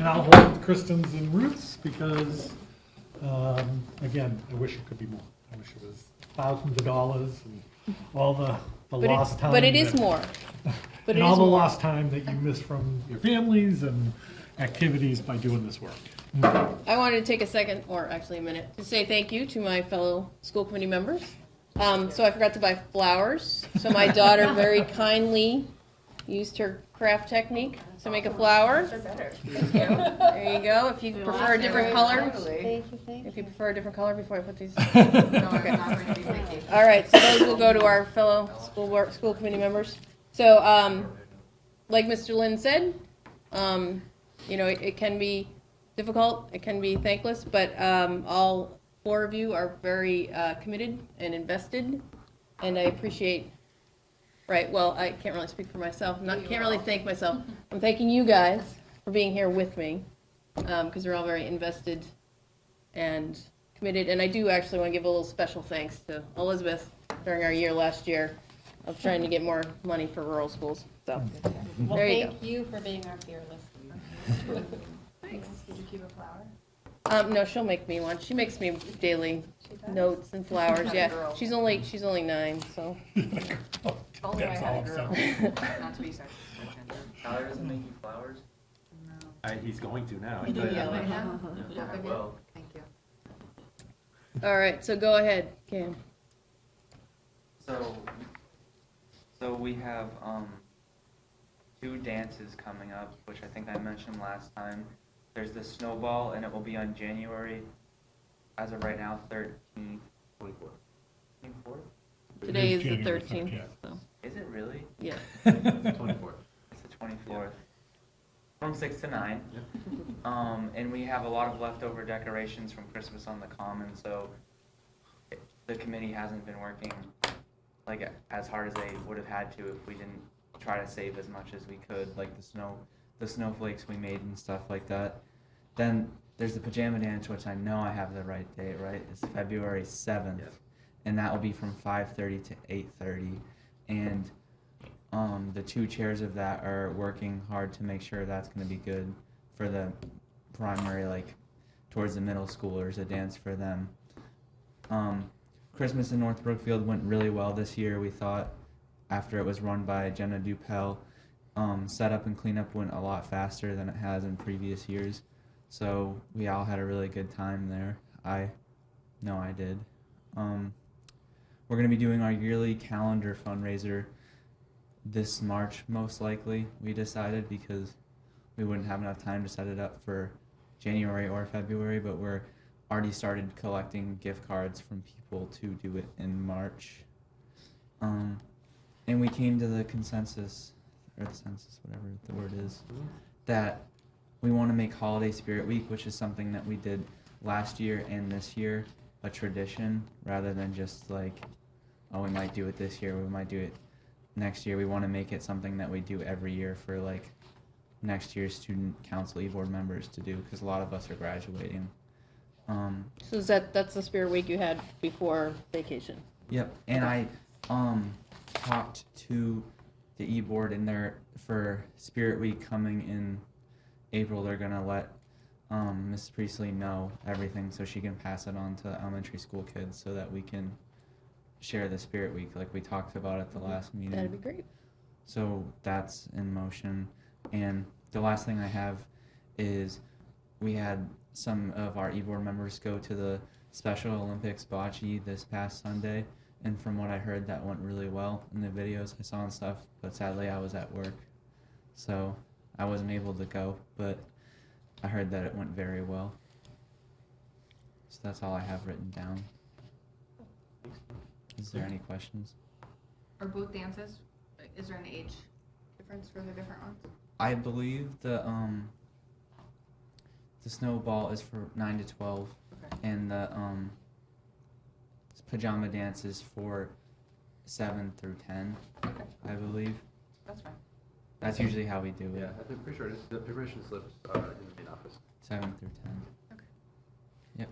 And I'll hold Kristen's and Ruth's because, again, I wish it could be more. I wish it was thousands of dollars and all the lost time. But it is more. But and it all is the more. lost time that you miss from your families and activities by doing this work. I wanted to take a second, or actually a minute, to say thank you to my fellow school committee members. So I forgot to buy flowers. So my daughter very kindly used her craft technique to make a flower. There you go. If you prefer a different color. If you prefer a different color before I put these. Okay. All right. So those will go to our fellow school committee members. So, like Mr. Lynn said, it can be difficult, it can be thankless, but all four of you are very committed and invested, and I appreciate. Right. Well, I can't really speak for myself. Can't really thank myself. I'm thanking you guys for being here with me, because we're all very invested and committed. And I do actually want to give a little special thanks to Elizabeth during our year last year of trying to get more money for rural schools. So Well, there you thank you for being our fearless. Thanks. Did you keep a flower? No, she'll make me one. She makes me daily notes and flowers. Yeah, she's only 9, so. Only I That's had a awesome. girl. Not to be sarcastic. Tyler doesn't make you flowers? No. He's going to now. You do, yeah. Right now? Yeah, I will. Thank you. All right, so go ahead, Cam. So we have 2 dances coming up, which I think I mentioned last time. There's the snowball, and it will be on January, as of right now, 13th. 24th. 24th? Today is the January 13th. yeah. So Is it really? yeah. 24th. It's the 24th. From 6 to 9. Yep. And we have a lot of leftover decorations from Christmas on the Common, so the committee hasn't been working like as hard as they would have had to if we didn't try to save as much as we could, like the snowflakes we made and stuff like that. Then there's the pajama dance, which I know I have the right date, right? It's February 7th. Yep. And that will be from 5:30 to 8:30. And the 2 chairs of that are working hard to make sure that's going to be good for the primary, like towards the middle schoolers, a dance for them. Christmas in North Brookfield went really well this year, we thought, after it was run by Jenna Dupel. Setup and cleanup went a lot faster than it has in previous years. So we all had a really good time there. I know I did. We're going to be doing our yearly calendar fundraiser this March, most likely, we decided, because we wouldn't have enough time to set it up for January or February, but we're already started collecting gift cards from people to do it in March. And we came to the consensus, or the census, whatever the word is, that we want to make Holiday Spirit Week, which is something that we did last year and this year, a tradition, rather than just like, oh, we might do it this year, we might do it next year. We want to make it something that we do every year for like next year's student council e-board members to do, because a lot of us are graduating. So that's the Spirit Week you had before vacation? Yep, and I talked to the e-board, and they're, for Spirit Week coming in April, they're going to let Mrs. Priestley know everything so she can pass it on to elementary school kids so that we can share the Spirit Week like we talked about at the last meeting. That'd be great. So that's in motion. And the last thing I have is we had some of our e-board members go to the Special Olympics bocce this past Sunday, and from what I heard, that went really well in the videos I saw and stuff, but sadly I was at work, so I wasn't able to go, but I heard that it went very well. So that's all I have written down. Is there any questions? Are both dances, is there an age difference for the different ones? I believe the snowball is for 9 to 12, Okay. and the pajama dance is for 7 through 10, Okay, I believe. that's fine. That's usually how we do it. Yeah, I'm pretty sure the permission slips are in the main office. 7 through 10. Okay. Yep.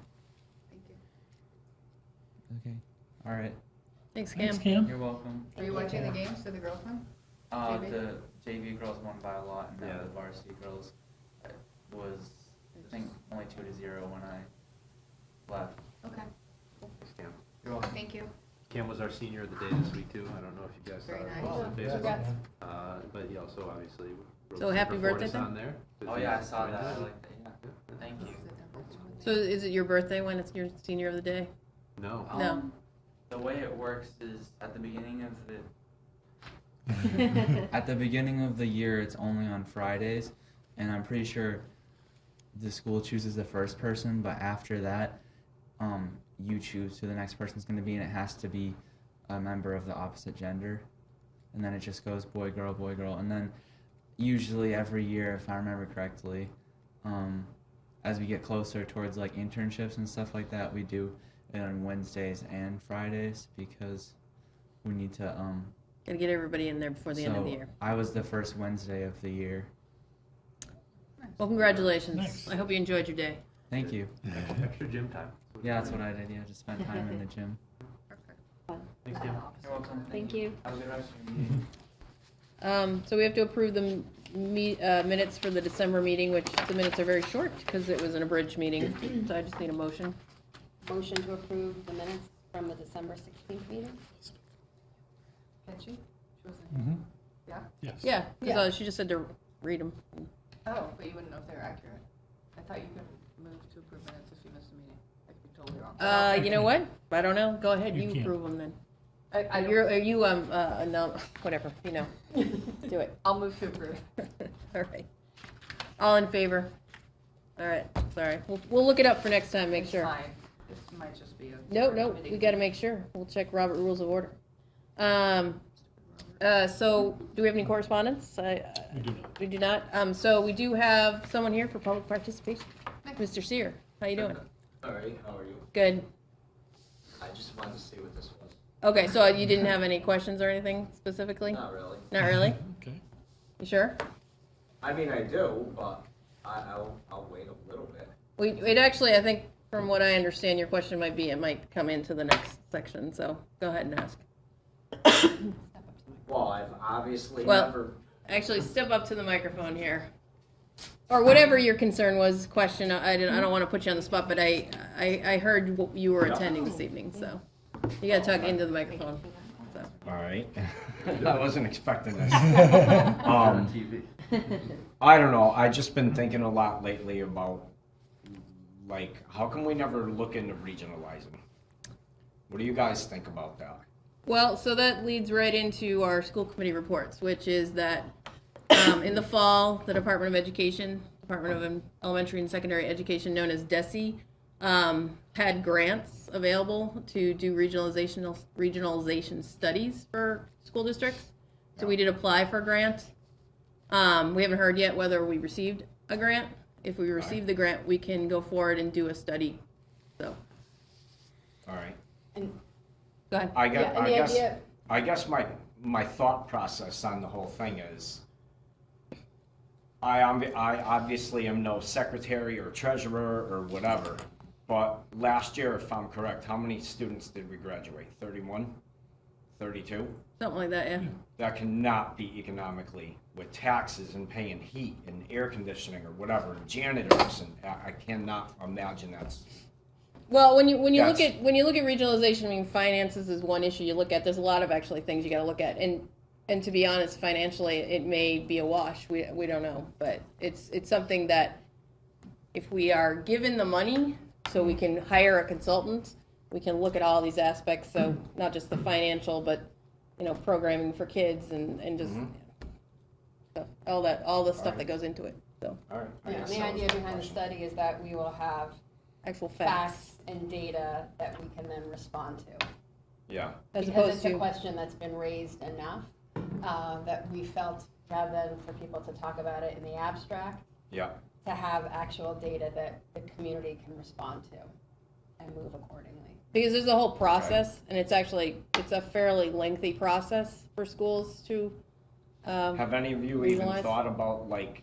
Thank you. Okay. All right. Thanks, Cam. Thanks, Cam. You're welcome. Are you watching the games? Did the girls win? JV? The JV girls won by a lot, and now Yeah. the varsity girls. was, I think, only 2-0 when I left. Okay, Thanks, Cam. You're welcome. thank you. Cam was our senior of the day this week too. I don't know if you guys saw Very it nice. posted on Facebook. Congrats. But he also obviously wrote So some happy for birthday us then? on there. Oh yeah, I saw that. I like that. Yeah. Thank you. So is it your birthday when it's your senior of the day? No. No. The way it works is at the beginning of the at the beginning of the year, it's only on Fridays, and I'm pretty sure the school chooses the first person, but after that, you choose who the next person's going to be, and it has to be a member of the opposite gender, and then it just goes boy, girl, and then usually every year, if I remember correctly, as we get closer towards like internships and stuff like that, we do it on Wednesdays and Fridays because we need to Gotta get everybody in there before the end of the year. I was the first Wednesday of the year. Well, congratulations. Nice. I hope you enjoyed your day. Thank you. Extra gym time. Yeah, that's what I did. Yeah, just spent time in the gym. Thanks, Cam. You're welcome. Thank you. Have a good rest of your meeting. So we have to approve the minutes for the December meeting, which the minutes are very short because it was an abridged meeting. So I just need a motion. Motion to approve the minutes from the December 16th meeting? Can she? She wasn't Mhm. Yeah? Yes. Yeah, because Yeah. she just said to read them. Oh, but you wouldn't know if they were accurate. I thought you could move to approve minutes if you missed a meeting. I could be totally wrong. You know what? I don't know. Go ahead. You You can't. approve them then. I don't- Are you no, whatever, you know. Do it. I'll move to approve. All right. All in favor? All right, sorry. We'll look it up for next time, make It's sure. fine. This might just be a. No, different we committee. gotta make sure. We'll check Robert Rules of Order. So, do we have any correspondence? We do not. We do not. So we do have someone here for public participation. Mr. Sear, how you doing? All right, how are you? Good. I just wanted to see what this was. Okay, so you didn't have any questions or anything specifically? Not really. Not really? Okay. You sure? I mean, I do, but I'll wait a little bit. It actually, I think, from what I understand, your question might be, it might come into the next section, so go ahead and ask. Well, I've obviously Well- never. Actually, step up to the microphone here. Or whatever your concern was, question, I don't want to put you on the spot, but I heard what you were Yeah. attending this evening, so you gotta talk into the microphone, so. All right. I wasn't expecting this. On TV. I don't know. I just been thinking a lot lately about, like, how come we never look into regionalizing? What do you guys think about that? Well, so that leads right into our school committee reports, which is that in the fall, the Department of Education, Department of Elementary and Secondary Education, known as DESE, had grants available to do regionalization studies for school districts. So we did apply for a grant. We haven't heard yet whether we received a grant. If we receive the grant, we can go forward and do a study. So, All right. And go ahead. I guess my thought process on the whole thing is, I obviously am no secretary or treasurer or whatever, but last year, if I'm correct, how many students did we graduate? 31? 32? Something like that, yeah. That cannot be economically, with taxes and paying heat and air conditioning or whatever, janitors, and I cannot imagine that's. Well, when you look Yes. at regionalization, I mean, finances is one issue you look at. There's a lot of actually things you got to look at, and to be honest, financially, it may be a wash. We don't know, but it's something that if we are given the money, so we can hire a consultant, we can look at all these aspects. So not just the financial, but programming for kids and just so all the stuff that goes into it. So All right. I Yeah, guess the that was idea my behind the question. study is that we will have actual facts, facts and data that we can then respond to. Yeah. as Because opposed it's a to question that's been raised enough that we felt, rather than for people to talk about it in the abstract, Yeah. to have actual data that the community can respond to and move accordingly. because there's a whole process, and it's a fairly lengthy process for schools to. Have any of you even Regionalize? thought about, like,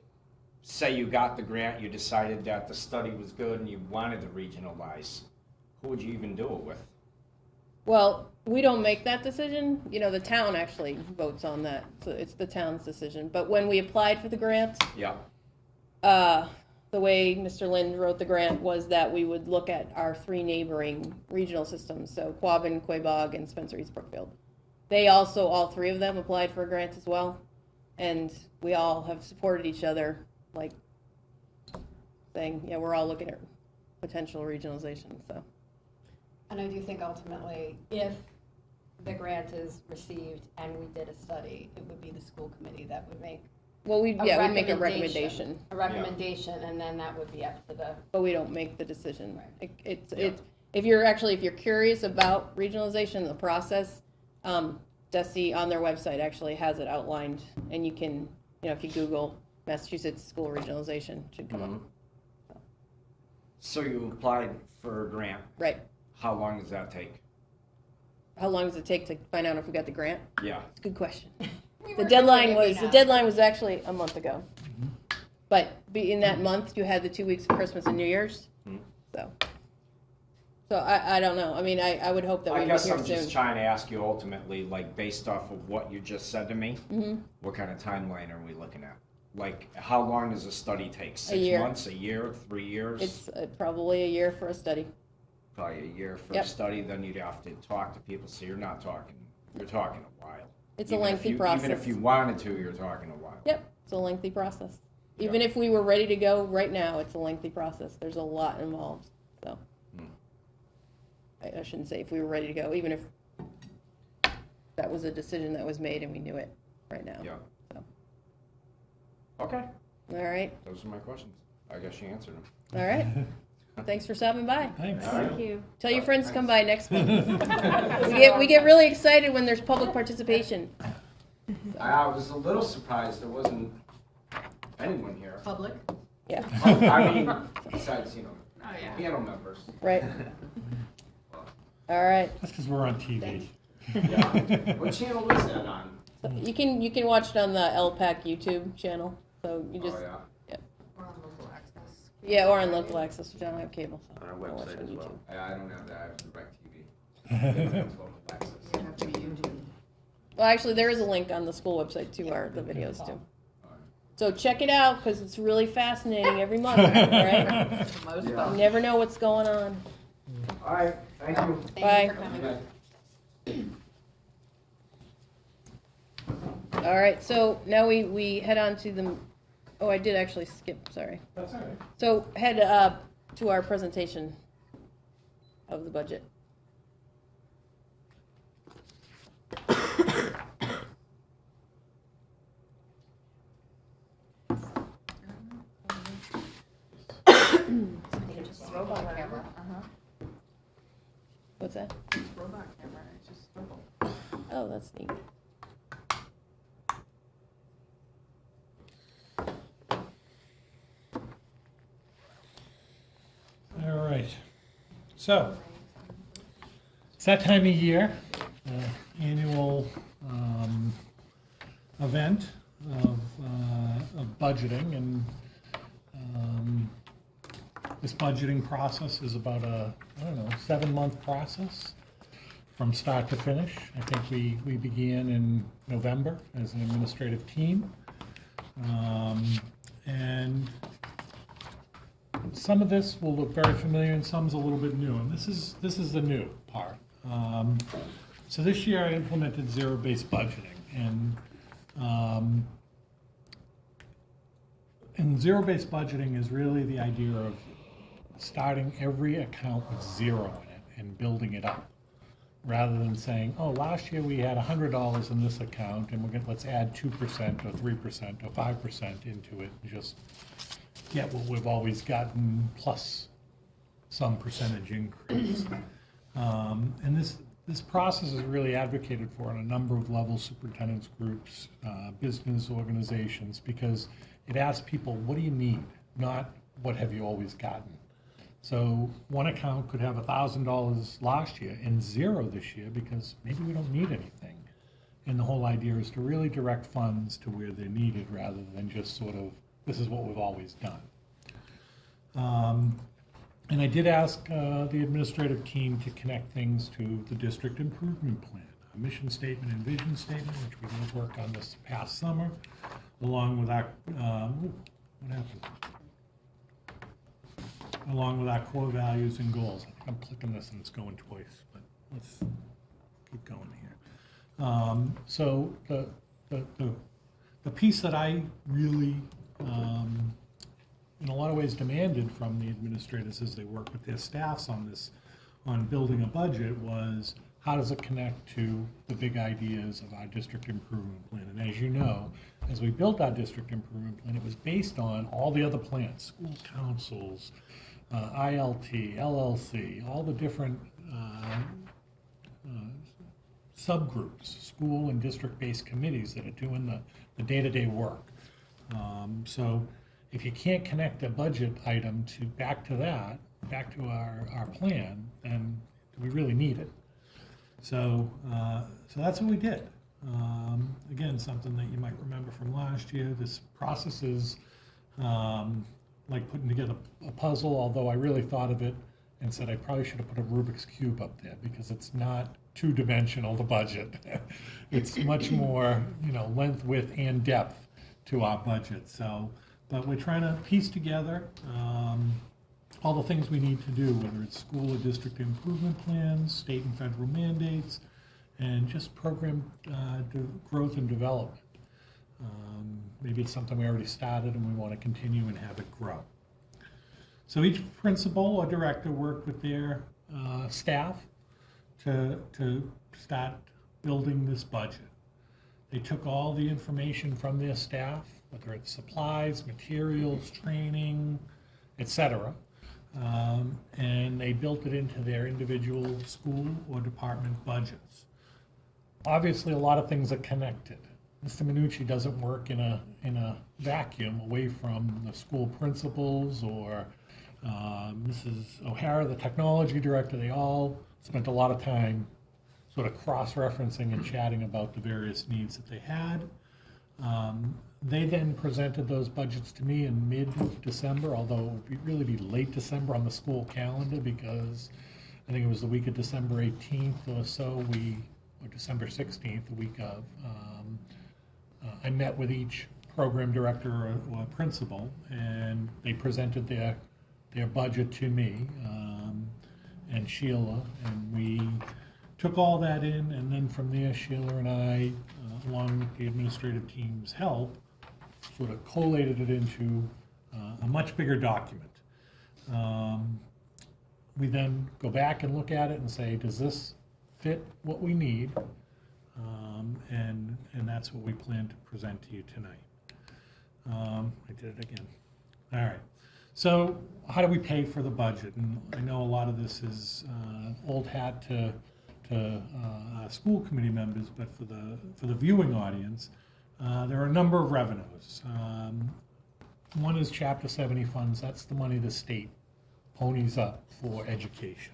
say you got the grant, you decided that the study was good and you wanted to regionalize, who would you even do it with? Well, we don't make that decision. The town actually votes on that, so it's the town's decision. But when we applied for the grant, Yeah. the way Mr. Lind wrote the grant was that we would look at our 3 neighboring regional systems, so Quabbin, Quabog, and Spencer East Brookfield. They also, all 3 of them applied for a grant as well, and we all have supported each other, like saying, yeah, we're all looking at potential regionalization, so. And I do think ultimately, if the grant is received and we did a study, it would be the school committee that would make Well, we'd make a recommendation, a recommendation, and then that would be up to the, but we don't make the decision. Right. It's, if you're curious about regionalization, the process, DESE on their website actually has it outlined, and you can, if you Google Massachusetts school regionalization, it should come up. So you applied for a grant. Right. How long does that take? How long does it take to find out if we got the grant? Yeah. Good question. We The were deadline hoping was, maybe the now. deadline was actually a month ago. But in that month, you had the 2 weeks of Christmas and New Year's, so. So I don't know, I mean, I would hope that I we'd be guess here I'm just soon. trying to ask you ultimately, like, based off of what you just said to me, Mm-hmm. what kind of timeline are we looking at? Like, how long does a study take? 6 year. months, a year, 3 years? It's probably a year for a study. Probably a year for Yep. a study, then you'd have to talk to people, so you're talking a while. It's a Even if lengthy you- process. Even if you wanted to, you're talking a while. Yep, it's a lengthy process. Even Yeah. if we were ready to go right now, it's a lengthy process. There's a lot involved, so. I shouldn't say if we were ready to go, even if that was a decision that was made and we knew it right now. Yeah. So. Okay, All right, those are my questions. I guess you answered them. all right. Thanks for stopping by. Thanks. Thank you. Tell your friends to come by next month. We get really excited when there's public participation. I was a little surprised there wasn't anyone here. Public. Yeah, I mean, besides, Oh, yeah. panel members. right. All right. That's because we're on TV. Yeah. What channel is that on? You can watch it on the LPAC YouTube channel. So you just Oh, yeah. We're on local access. yeah, or on local access, which I don't have cable. So On our I'll watch website it on as well. YouTube. I don't have that, I have DirecTV. You have to be YouTube. Well, actually, there is a link on the school website to the videos too. So check it out because it's really fascinating every month, right? It's the most You fun. never know what's going on. All right, thank you. Bye. Thank you for coming. Okay. All right, so now we head on to the. Oh, I did actually skip. Sorry. That's all right. So head up to our presentation of the budget. Just robot camera. What's that? It's robot camera. It's just swivel. Oh, that's neat. All right. So, it's that time of year, annual event of budgeting, and this budgeting process is about a, 7-month process from start to finish. I think we began in November as an administrative team. And some of this will look very familiar and some's a little bit new, and this is the new part. So this year I implemented zero-based budgeting, and zero-based budgeting is really the idea of starting every account with zero in it and building it up, rather than saying, oh, last year we had $100 in this account and let's add 2% or 3% or 5% into it and just get what we've always gotten plus some percentage increase. And this process is really advocated for on a number of levels, superintendents groups, business organizations, because it asks people, what do you need, not what have you always gotten. So one account could have $1,000 last year and zero this year because maybe we don't need anything. And the whole idea is to really direct funds to where they're needed rather than just sort of, this is what we've always done. And I did ask the administrative team to connect things to the district improvement plan, a mission statement and vision statement, which we did work on this past summer, along with our, what happened? along with our core values and goals. I'm clicking this and it's going twice, but let's keep going here. So the piece that I really, in a lot of ways, demanded from the administrators as they work with their staffs on this, on building a budget, was how does it connect to the big ideas of our district improvement plan? And as you know, as we built our district improvement plan, it was based on all the other plans, school councils, ILT, LLC, all the different subgroups, school and district-based committees that are doing the day-to-day work. So if you can't connect a budget item to back to our plan, then do we really need it? So that's what we did. Again, something that you might remember from last year. This process is like putting together a puzzle, although I really thought of it and said I probably should have put a Rubik's Cube up there because it's not two-dimensional, the budget. It's much more, length, width, and depth to our budget. So, but we're trying to piece together all the things we need to do, whether it's school or district improvement plans, state and federal mandates, and just program growth and development. Maybe it's something we already started and we want to continue and have it grow. So each principal or director worked with their staff to start building this budget. They took all the information from their staff, whether it's supplies, materials, training, etc., and they built it into their individual school or department budgets. Obviously, a lot of things are connected. Mr. Minucci doesn't work in a vacuum away from the school principals or Mrs. O'Hara, the technology director. They all spent a lot of time sort of cross-referencing and chatting about the various needs that they had. They then presented those budgets to me in mid-December, although it would really be late December on the school calendar because I think it was the week of December 18th or so, or December 16th, the week of, I met with each program director or principal, and they presented their budget to me and Sheila, and we took all that in, and then from there, Sheila and I, along with the administrative team's help, sort of collated it into a much bigger document. We then go back and look at it and say, does this fit what we need? And that's what we plan to present to you tonight. I did it again. All right. So how do we pay for the budget? And I know a lot of this is old hat to school committee members, but for the viewing audience, there are a number of revenues. One is Chapter 70 funds. That's the money the state ponies up for education.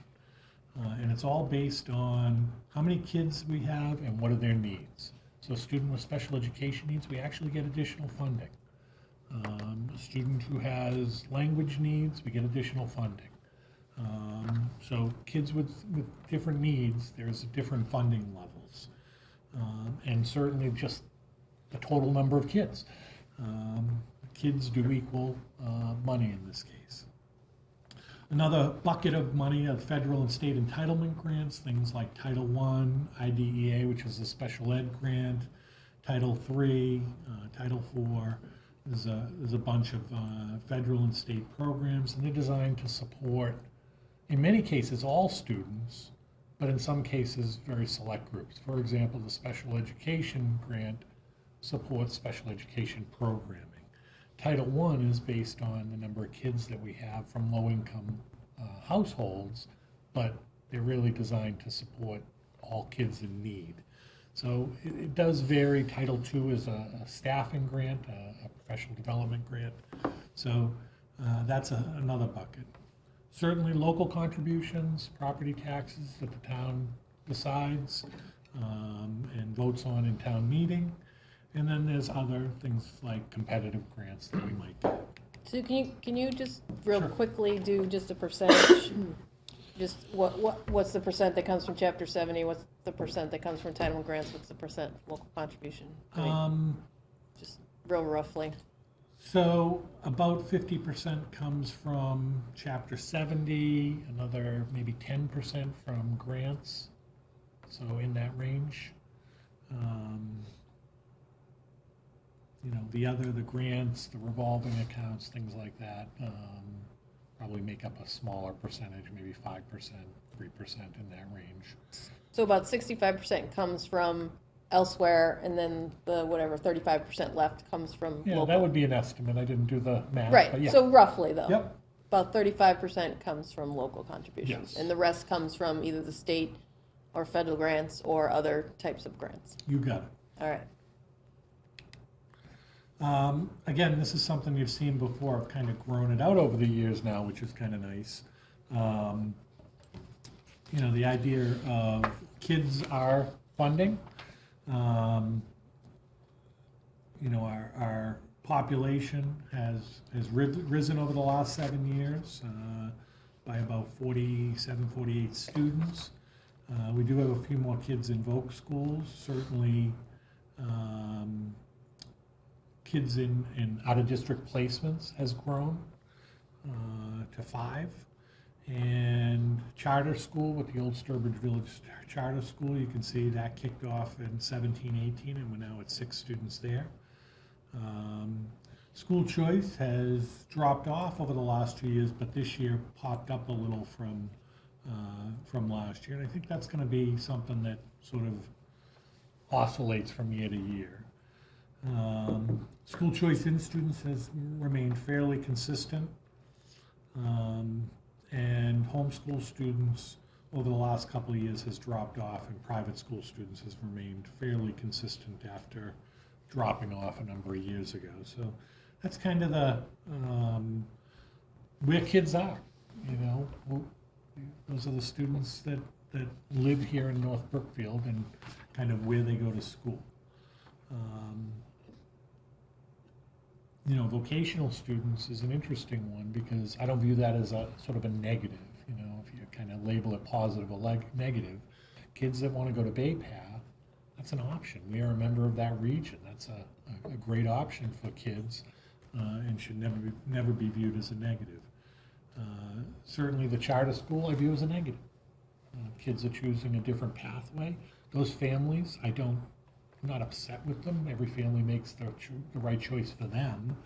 And it's all based on how many kids we have and what are their needs. So a student with special education needs, we actually get additional funding. A student who has language needs, we get additional funding. So kids with different needs, there's different funding levels. And certainly just the total number of kids. Kids do equal money in this case. Another bucket of money of federal and state entitlement grants, things like Title I, IDEA, which is a special ed grant, Title III, Title IV. There's a bunch of federal and state programs, and they're designed to support, in many cases, all students, but in some cases, very select groups. For example, the special education grant supports special education programming. Title I is based on the number of kids that we have from low-income households, but they're really designed to support all kids in need. So it does vary. Title II is a staffing grant, a professional development grant. So that's another bucket. Certainly local contributions, property taxes that the town decides and votes on in town meeting. And then there's other things like competitive grants that we might get. So can you just real Sure. quickly do just a percentage? Just what's the percent that comes from Chapter 70? What's the percent that comes from entitlement grants? What's the percent local contribution? I mean, just real roughly. So about 50% comes from Chapter 70, another maybe 10% from grants, so in that range. The grants, the revolving accounts, things like that, probably make up a smaller percentage, maybe 5%, 3% in that range. So about 65% comes from elsewhere, and then the whatever 35% left comes from Yeah, local. that would be an estimate. I didn't do the math, Right, but yeah. so roughly though. Yep. About 35% comes from local contributions. Yes. And the rest comes from either the state or federal grants or other types of grants. You got it. All right. Again, this is something you've seen before. I've kind of grown it out over the years now, which is kind of nice. The idea of kids are funding. Our population has risen over the last 7 years by about 47, 48 students. We do have a few more kids in voc schools. Certainly, kids in out-of-district placements has grown to 5. And charter school with the old Sturbridge Village Charter School, you can see that kicked off in 17, 18, and we're now at 6 students there. School choice has dropped off over the last 2 years, but this year popped up a little from last year. And I think that's going to be something that sort of oscillates from year to year. School choice in students has remained fairly consistent. And homeschool students over the last couple of years has dropped off, and private school students has remained fairly consistent after dropping off a number of years ago. So that's kind of the where kids are. Those are the students that live here in North Brookfield and kind of where they go to school. Vocational students is an interesting one because I don't view that as a sort of a negative. If you kind of label it positive or negative, kids that want to go to Bay Path, that's an option. We are a member of that region. That's a great option for kids and should never be viewed as a negative. Certainly the charter school I view as a negative. Kids are choosing a different pathway. Those families, I'm not upset with them. Every family makes the right choice for them.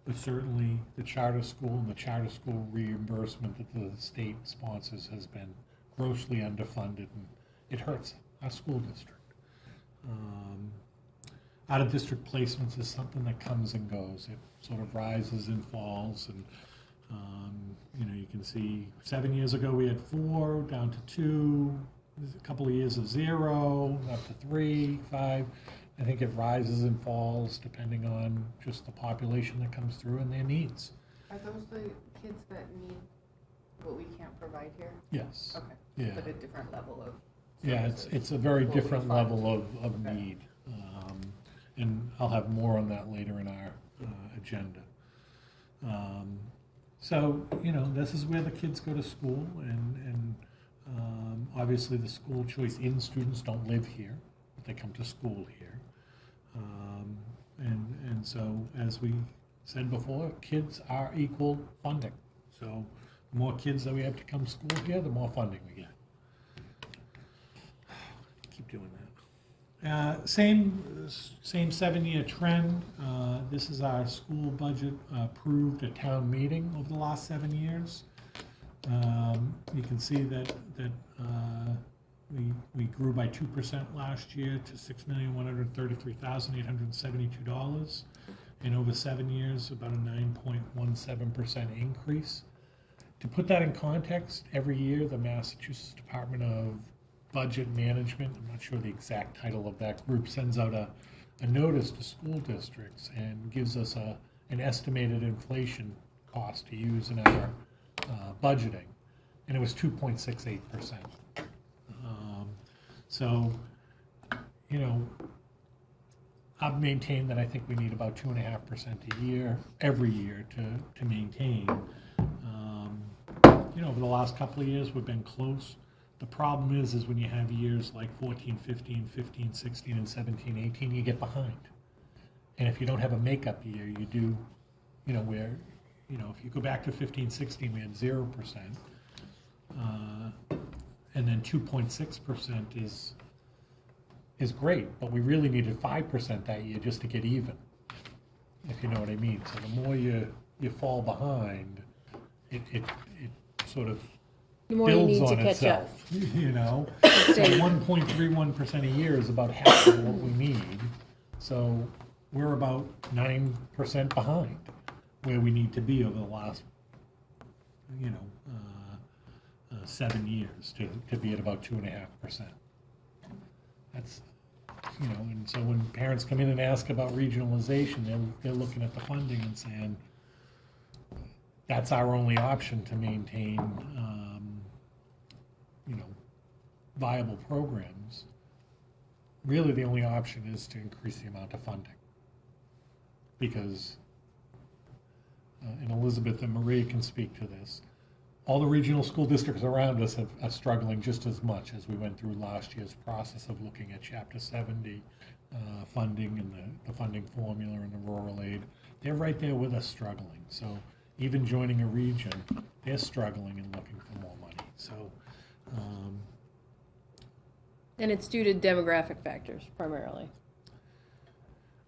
But certainly the charter school and the charter school reimbursement that the state sponsors has been grossly underfunded, and it hurts our school district. Out-of-district placements is something that comes and goes. It sort of rises and falls, and you can see 7 years ago we had 4, down to 2, a couple of years of 0, up to 3, 5. I think it rises and falls depending on just the population that comes through and their needs. Are those the kids that need what we can't provide here? Yes. Okay. Yeah. But a different level of Yeah, it's a very What we different find. level of Okay. need. And I'll have more on that later in our agenda. So, this is where the kids go to school, and obviously the school choice in students don't live here, but they come to school here. And so, as we said before, kids are equal funding. So the more kids that we have to come to school here, the more funding we get. Keep doing that. Same 7-year trend. This is our school budget approved at town meeting over the last 7 years. You can see that we grew by 2% last year to $6,133,872. And over 7 years, about a 9.17% increase. To put that in context, every year the Massachusetts Department of Budget Management, I'm not sure the exact title of that group, sends out a notice to school districts and gives us an estimated inflation cost to use in our budgeting, and it was 2.68%. So, I've maintained that I think we need about 2.5% a year, every year, to maintain. Over the last couple of years, we've been close. The problem is when you have years like 14, 15, 15, 16, and 17, 18, you get behind. And if you don't have a makeup year, you do, where, if you go back to 15, 16, we had 0%. And then 2.6% is great, but we really needed 5% that year just to get even, if you know what I mean. So the more you fall behind, it sort of The more you builds need to on catch up. itself, So 1.31% a year is about half of what we need. So we're about 9% behind where we need to be over the last, 7 years to be at about 2.5%. That's, and so when parents come in and ask about regionalization, they're looking at the funding and saying, that's our only option to maintain, viable programs. Really, the only option is to increase the amount of funding. Because, and Elizabeth and Maria can speak to this, all the regional school districts around us are struggling just as much as we went through last year's process of looking at Chapter 70 funding and the funding formula and the rural aid. They're right there with us struggling. So even joining a region, they're struggling and looking for more money. So, And it's due to demographic factors primarily.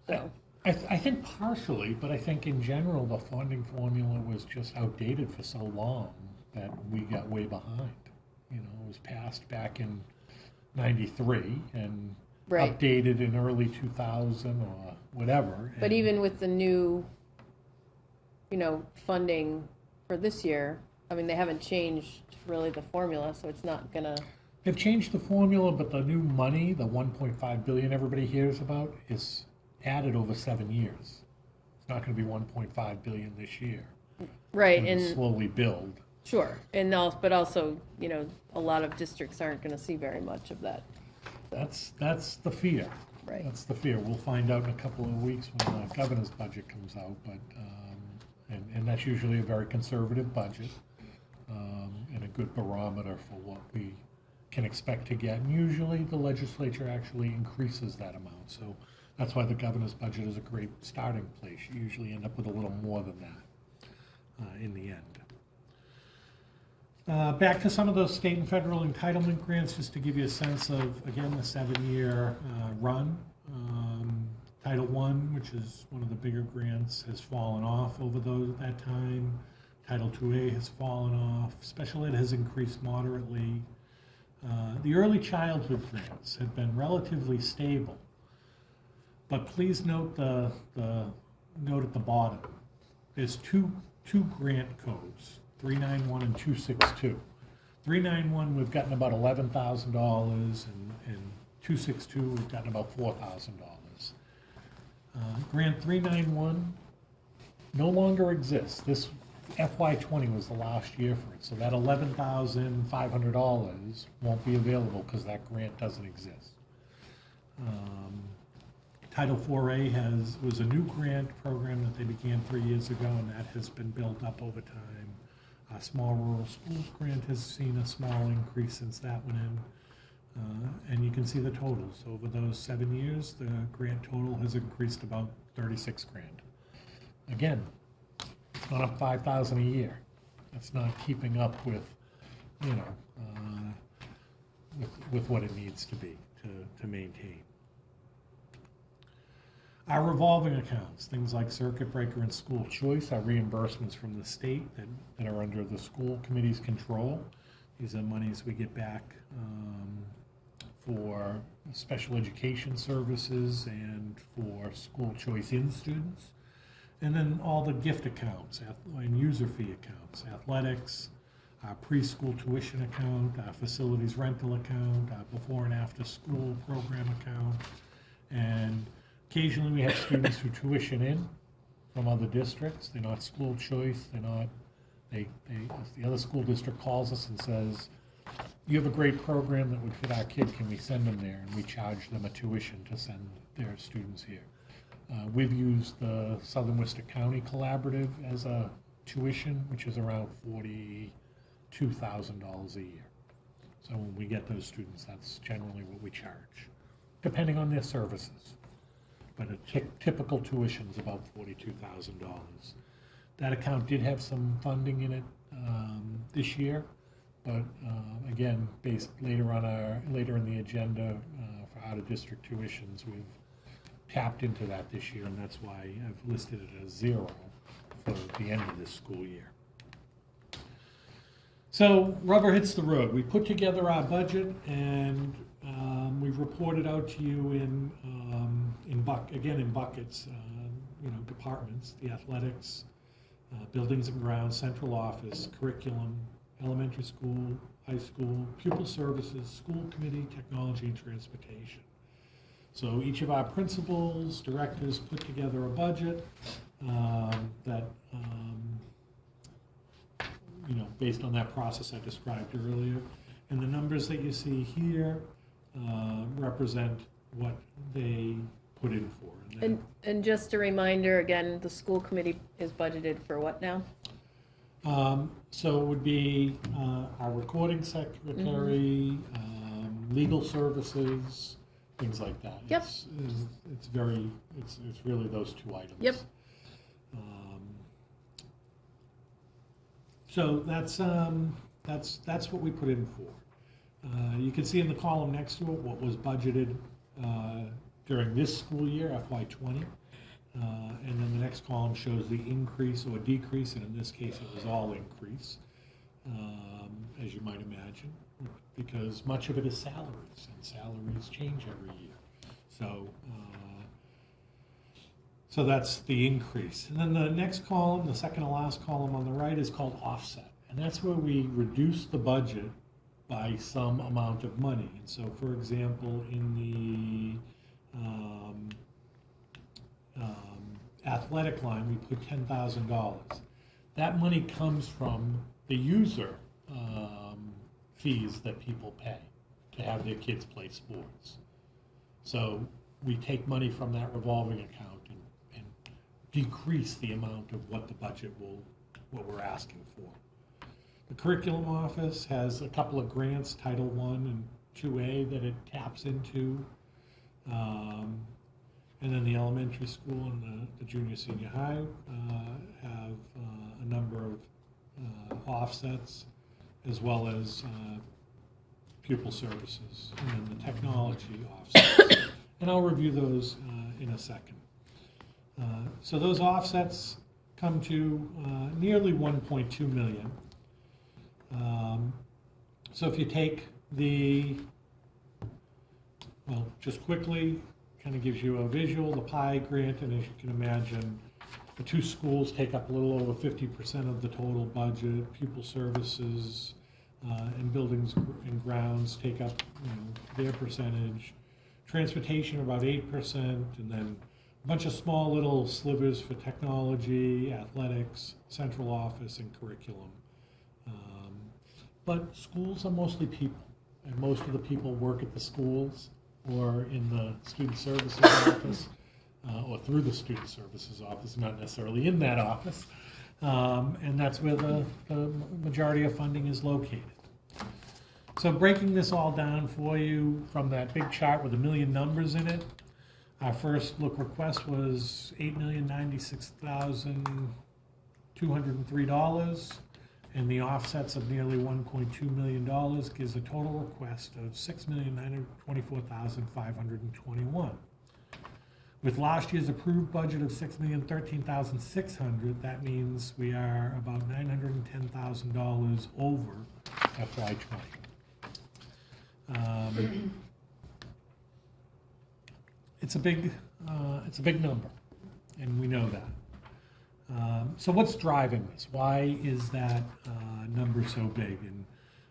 So. I think partially, but I think in general, the funding formula was just outdated for so long that we got way behind. It was passed back in '93 and Right. updated in early 2000 or whatever. But and even with the new, funding for this year, I mean, they haven't changed really the formula, so it's not gonna. They've changed the formula, but the new money, the 1.5 billion everybody hears about, is added over 7 years. It's not going to be 1.5 billion this year. Right, It'll and slowly build. sure, but also, a lot of districts aren't gonna see very much of that. That's the fear. Right. That's the fear. We'll find out in a couple of weeks when the governor's budget comes out, but, and that's usually a very conservative budget, and a good barometer for what we can expect to get. And usually the legislature actually increases that amount. So that's why the governor's budget is a great starting place. You usually end up with a little more than that in the end. Back to some of those state and federal entitlement grants, just to give you a sense of, again, the 7-year run. Title I, which is one of the bigger grants, has fallen off over that time. Title IIA has fallen off. Special ed has increased moderately. The early childhood grants have been relatively stable. But please note the note at the bottom. There's two grant codes, 391 and 262. 391, we've gotten about $11,000, and 262, we've gotten about $4,000. Grant 391 no longer exists. This FY20 was the last year for it, so that $11,500 won't be available because that grant doesn't exist. Title IVA was a new grant program that they began 3 years ago, and that has been built up over time. Small Rural Schools grant has seen a small increase since that went in. And you can see the totals. Over those 7 years, the grant total has increased about 36 grand. Again, it's gone up 5,000 a year. That's not keeping up with, with what it needs to be to maintain. Our revolving accounts, things like circuit breaker and school choice, are reimbursements from the state that are under the school committee's control. These are monies we get back for special education services and for school choice in students. And then all the gift accounts and user fee accounts, athletics, our preschool tuition account, our facilities rental account, our before and after school program account. And occasionally we have students who tuition in from other districts. They're not school choice, the other school district calls us and says, you have a great program that would fit our kid, can we send them there? And we charge them a tuition to send their students here. We've used the Southern Worcester County Collaborative as a tuition, which is around $42,000 a year. So when we get those students, that's generally what we charge, depending on their services. but a typical tuition's about $42,000. That account did have some funding in it this year, but again, based later in the agenda for out-of-district tuitions, we've tapped into that this year, and that's why I've listed it as 0 for the end of this school year. So rubber hits the road. We put together our budget, and we've reported out to you in buckets, departments, the athletics, buildings and grounds, central office, curriculum, elementary school, high school, pupil services, school committee, technology, and transportation. So each of our principals, directors put together a budget that, based on that process I described earlier. And the numbers that you see here represent what they put in for. And just a reminder, again, the school committee is budgeted for what now? So it would be our recording secretary, legal services, things like that. Yep. It's really those two items. Yep. So that's what we put in for. You can see in the column next to it what was budgeted during this school year, FY20. And then the next column shows the increase or decrease, and in this case it was all increase, as you might imagine, because much of it is salaries, and salaries change every year. So that's the increase. And then the next column, the second to last column on the right, is called offset. And that's where we reduce the budget by some amount of money. And so, for example, in the athletic line, we put $10,000. That money comes from the user fees that people pay to have their kids play sports. So we take money from that revolving account and decrease the amount of what the budget what we're asking for. The curriculum office has a couple of grants, Title I and 2A, that it taps into. And then the elementary school and the junior senior high have a number of offsets, as well as pupil services and the technology offsets. And I'll review those in a second. So those offsets come to nearly 1.2 million. So if you take just quickly, kind of gives you a visual, the PI grant, and as you can imagine, the two schools take up a little over 50% of the total budget. Pupil services and buildings and grounds take up their percentage. Transportation about 8%, and then a bunch of small little slivers for technology, athletics, central office, and curriculum. But schools are mostly people, and most of the people work at the schools or in the student services office, or through the student services office, not necessarily in that office. And that's where the majority of funding is located. So breaking this all down for you from that big chart with a million numbers in it, our first look request was $8,096,203, and the offsets of nearly $1.2 million gives a total request of $6,924,521. With last year's approved budget of $6,013,600, that means we are about $910,000 over FY20. It's a big number, and we know that. So what's driving this? Why is that number so big? And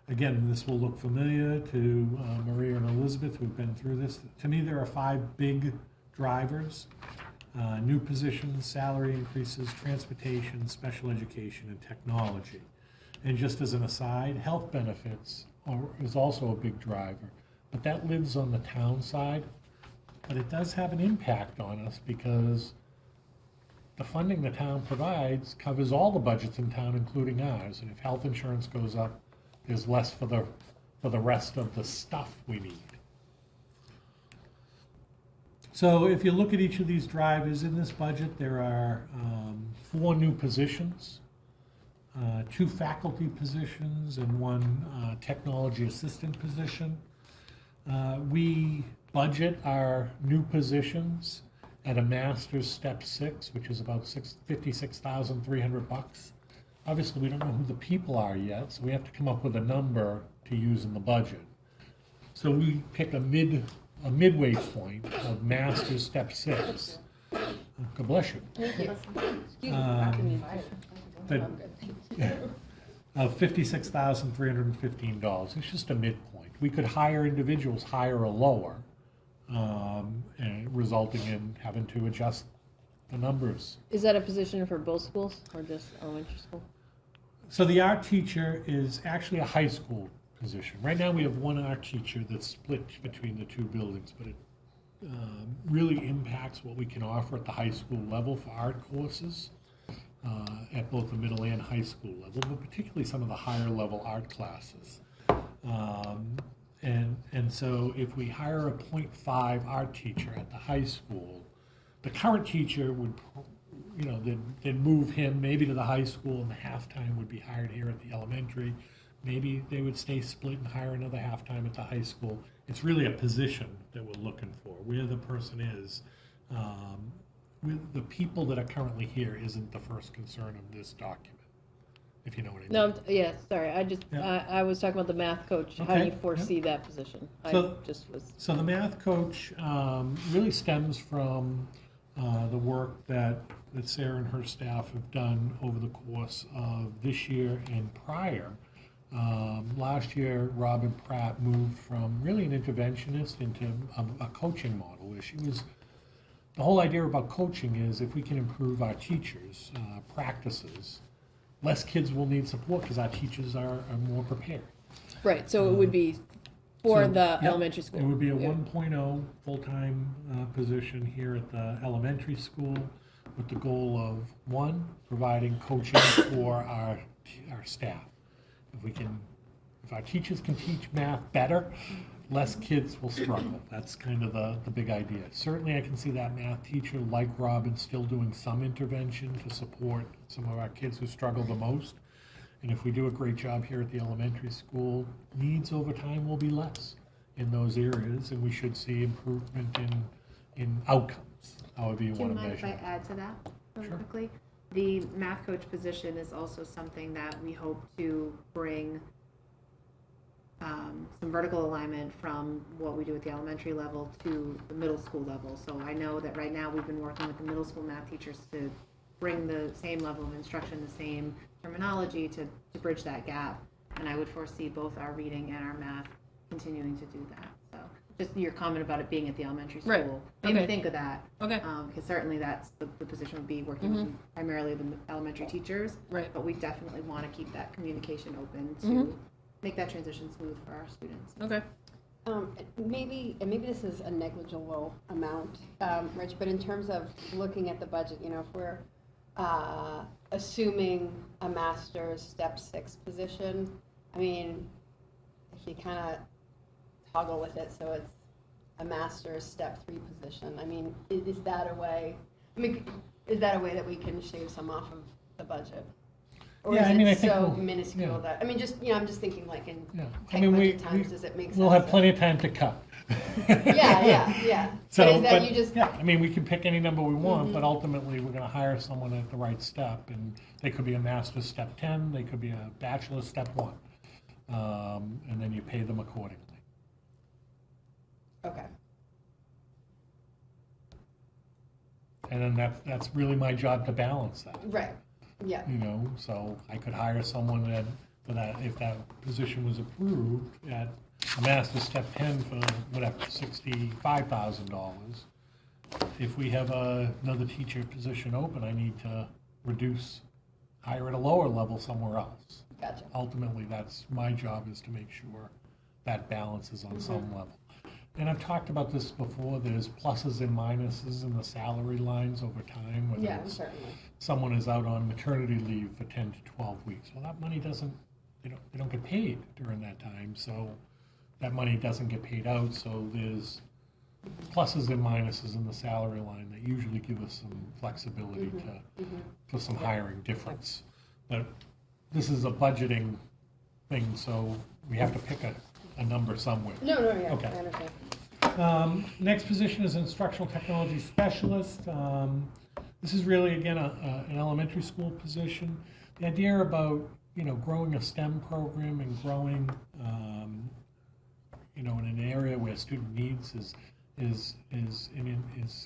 again, this will look familiar to Maria and Elizabeth, who've been through this. To me, there are 5 big drivers: new positions, salary increases, transportation, special education, and technology. And just as an aside, health benefits is also a big driver, but that lives on the town side. But it does have an impact on us because the funding the town provides covers all the budgets in town, including ours. And if health insurance goes up, there's less for the rest of the stuff we need. So if you look at each of these drivers in this budget, there are 4 new positions, 2 faculty positions, and 1 technology assistant position. We budget our new positions at a master's step 6, which is about $56,300. Obviously, we don't know who the people are yet, so we have to come up with a number to use in the budget. So we pick a midway point of master's step 6. God bless you. Thank you. Of $56,315. It's just a midpoint. We could hire individuals higher or lower, and resulting in having to adjust the numbers. Is that a position for both schools or just elementary school? So the art teacher is actually a high school position. Right now, we have 1 art teacher that's split between the 2 buildings, but it really impacts what we can offer at the high school level for art courses, at both the middle and high school level, but particularly some of the higher level art classes. And so if we hire a .5 art teacher at the high school, the current teacher would, they'd move him maybe to the high school, and the half-time would be hired here at the elementary. Maybe they would stay split and hire another half-time at the high school. It's really a position that we're looking for, where the person is. With the people that are currently here isn't the first concern of this document, if you know what I mean. No, yeah, sorry, I was talking about the math coach. How do Okay, you foresee that position? So- I just was, So the math coach really stems from the work that Sarah and her staff have done over the course of this year and prior. Last year, Robin Pratt moved from really an interventionist into a coaching model, where she was, the whole idea about coaching is if we can improve our teachers' practices, less kids will need support because our teachers are more prepared. right, so it would be for So, the yep, elementary school. It would be a Yeah. 1.0 full-time position here at the elementary school with the goal of, 1, providing coaching for our staff. If our teachers can teach math better, less kids will struggle. That's kind of the big idea. Certainly I can see that math teacher, like Robin, still doing some intervention to support some of our kids who struggle the most. And if we do a great job here at the elementary school, needs over time will be less in those areas, and we should see improvement in outcomes, however you Do you want to mind if measure. I add to that really Sure. quickly? The math coach position is also something that we hope to bring some vertical alignment from what we do at the elementary level to the middle school level. So I know that right now we've been working with the middle school math teachers to bring the same level of instruction, the same terminology to bridge that gap. And I would foresee both our reading and our math continuing to do that. So just your comment about it being at the elementary school Right. made me Okay. think of that. Okay. Because certainly that's the position would be working with primarily the elementary teachers. Right. But we definitely want to keep that communication open to Mhm. make that transition smooth for our students. Okay. Maybe this is a negligible amount, Rich, but in terms of looking at the budget, if we're assuming a master's step 6 position, I mean, if you kind of toggle with it, so it's a master's step 3 position, I mean, is that a way, that we can shave some off of the budget? Or Yeah, is I mean, I it think so we'll- minuscule yeah. that, I'm just thinking like in Yeah. tight budget times, does it make sense? We'll have to- plenty of time to cut. Yeah. So, But is that but, you just, yeah, I mean, we can pick any number we want, but ultimately, we're gonna hire someone at the right step, and they could be a master's step 10, they could be a bachelor's step 1. And then you pay them accordingly. okay. And then that's really my job to balance that. Right, yeah, So I could hire someone if that position was approved at a master's step 10 for whatever, $65,000. If we have another teacher position open, I need to hire at a lower level somewhere else. gotcha. Ultimately, that's my job, is to make sure that balance is on some level. And I've talked about this before, there's pluses and minuses in the salary lines over time, whether Yeah, it's certainly. someone is out on maternity leave for 10 to 12 weeks. Well, that money they don't get paid during that time, so that money doesn't get paid out, so there's pluses and minuses in the salary line that usually give us some flexibility for some hiring difference. But this is a budgeting thing, so we have to pick a number somewhere. No, yeah, Okay. I understand. Next position is instructional technology specialist. This is really, again, an elementary school position. The idea about, growing a STEM program and growing, in an area where student needs is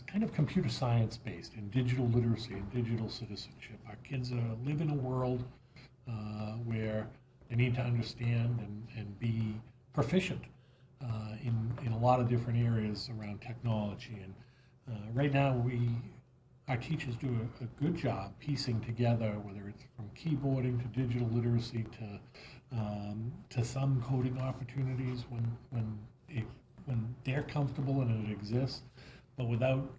kind of computer science based and digital literacy and digital citizenship. Our kids live in a world where they need to understand and be proficient in a lot of different areas around technology. And right now, our teachers do a good job piecing together, whether it's from keyboarding to digital literacy to some coding opportunities when they're comfortable and it exists. But without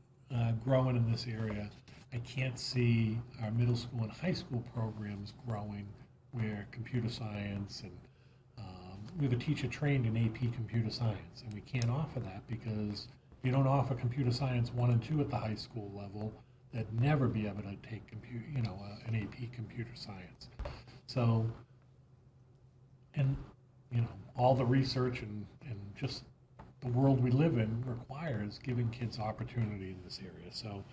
growing in this area, I can't see our middle school and high school programs growing where computer science and we have a teacher trained in AP computer science, and we can't offer that because if you don't offer computer science 1 and 2 at the high school level, they'd never be able to take an AP computer science. So, and all the research and just the world we live in requires giving kids opportunity in this area. So,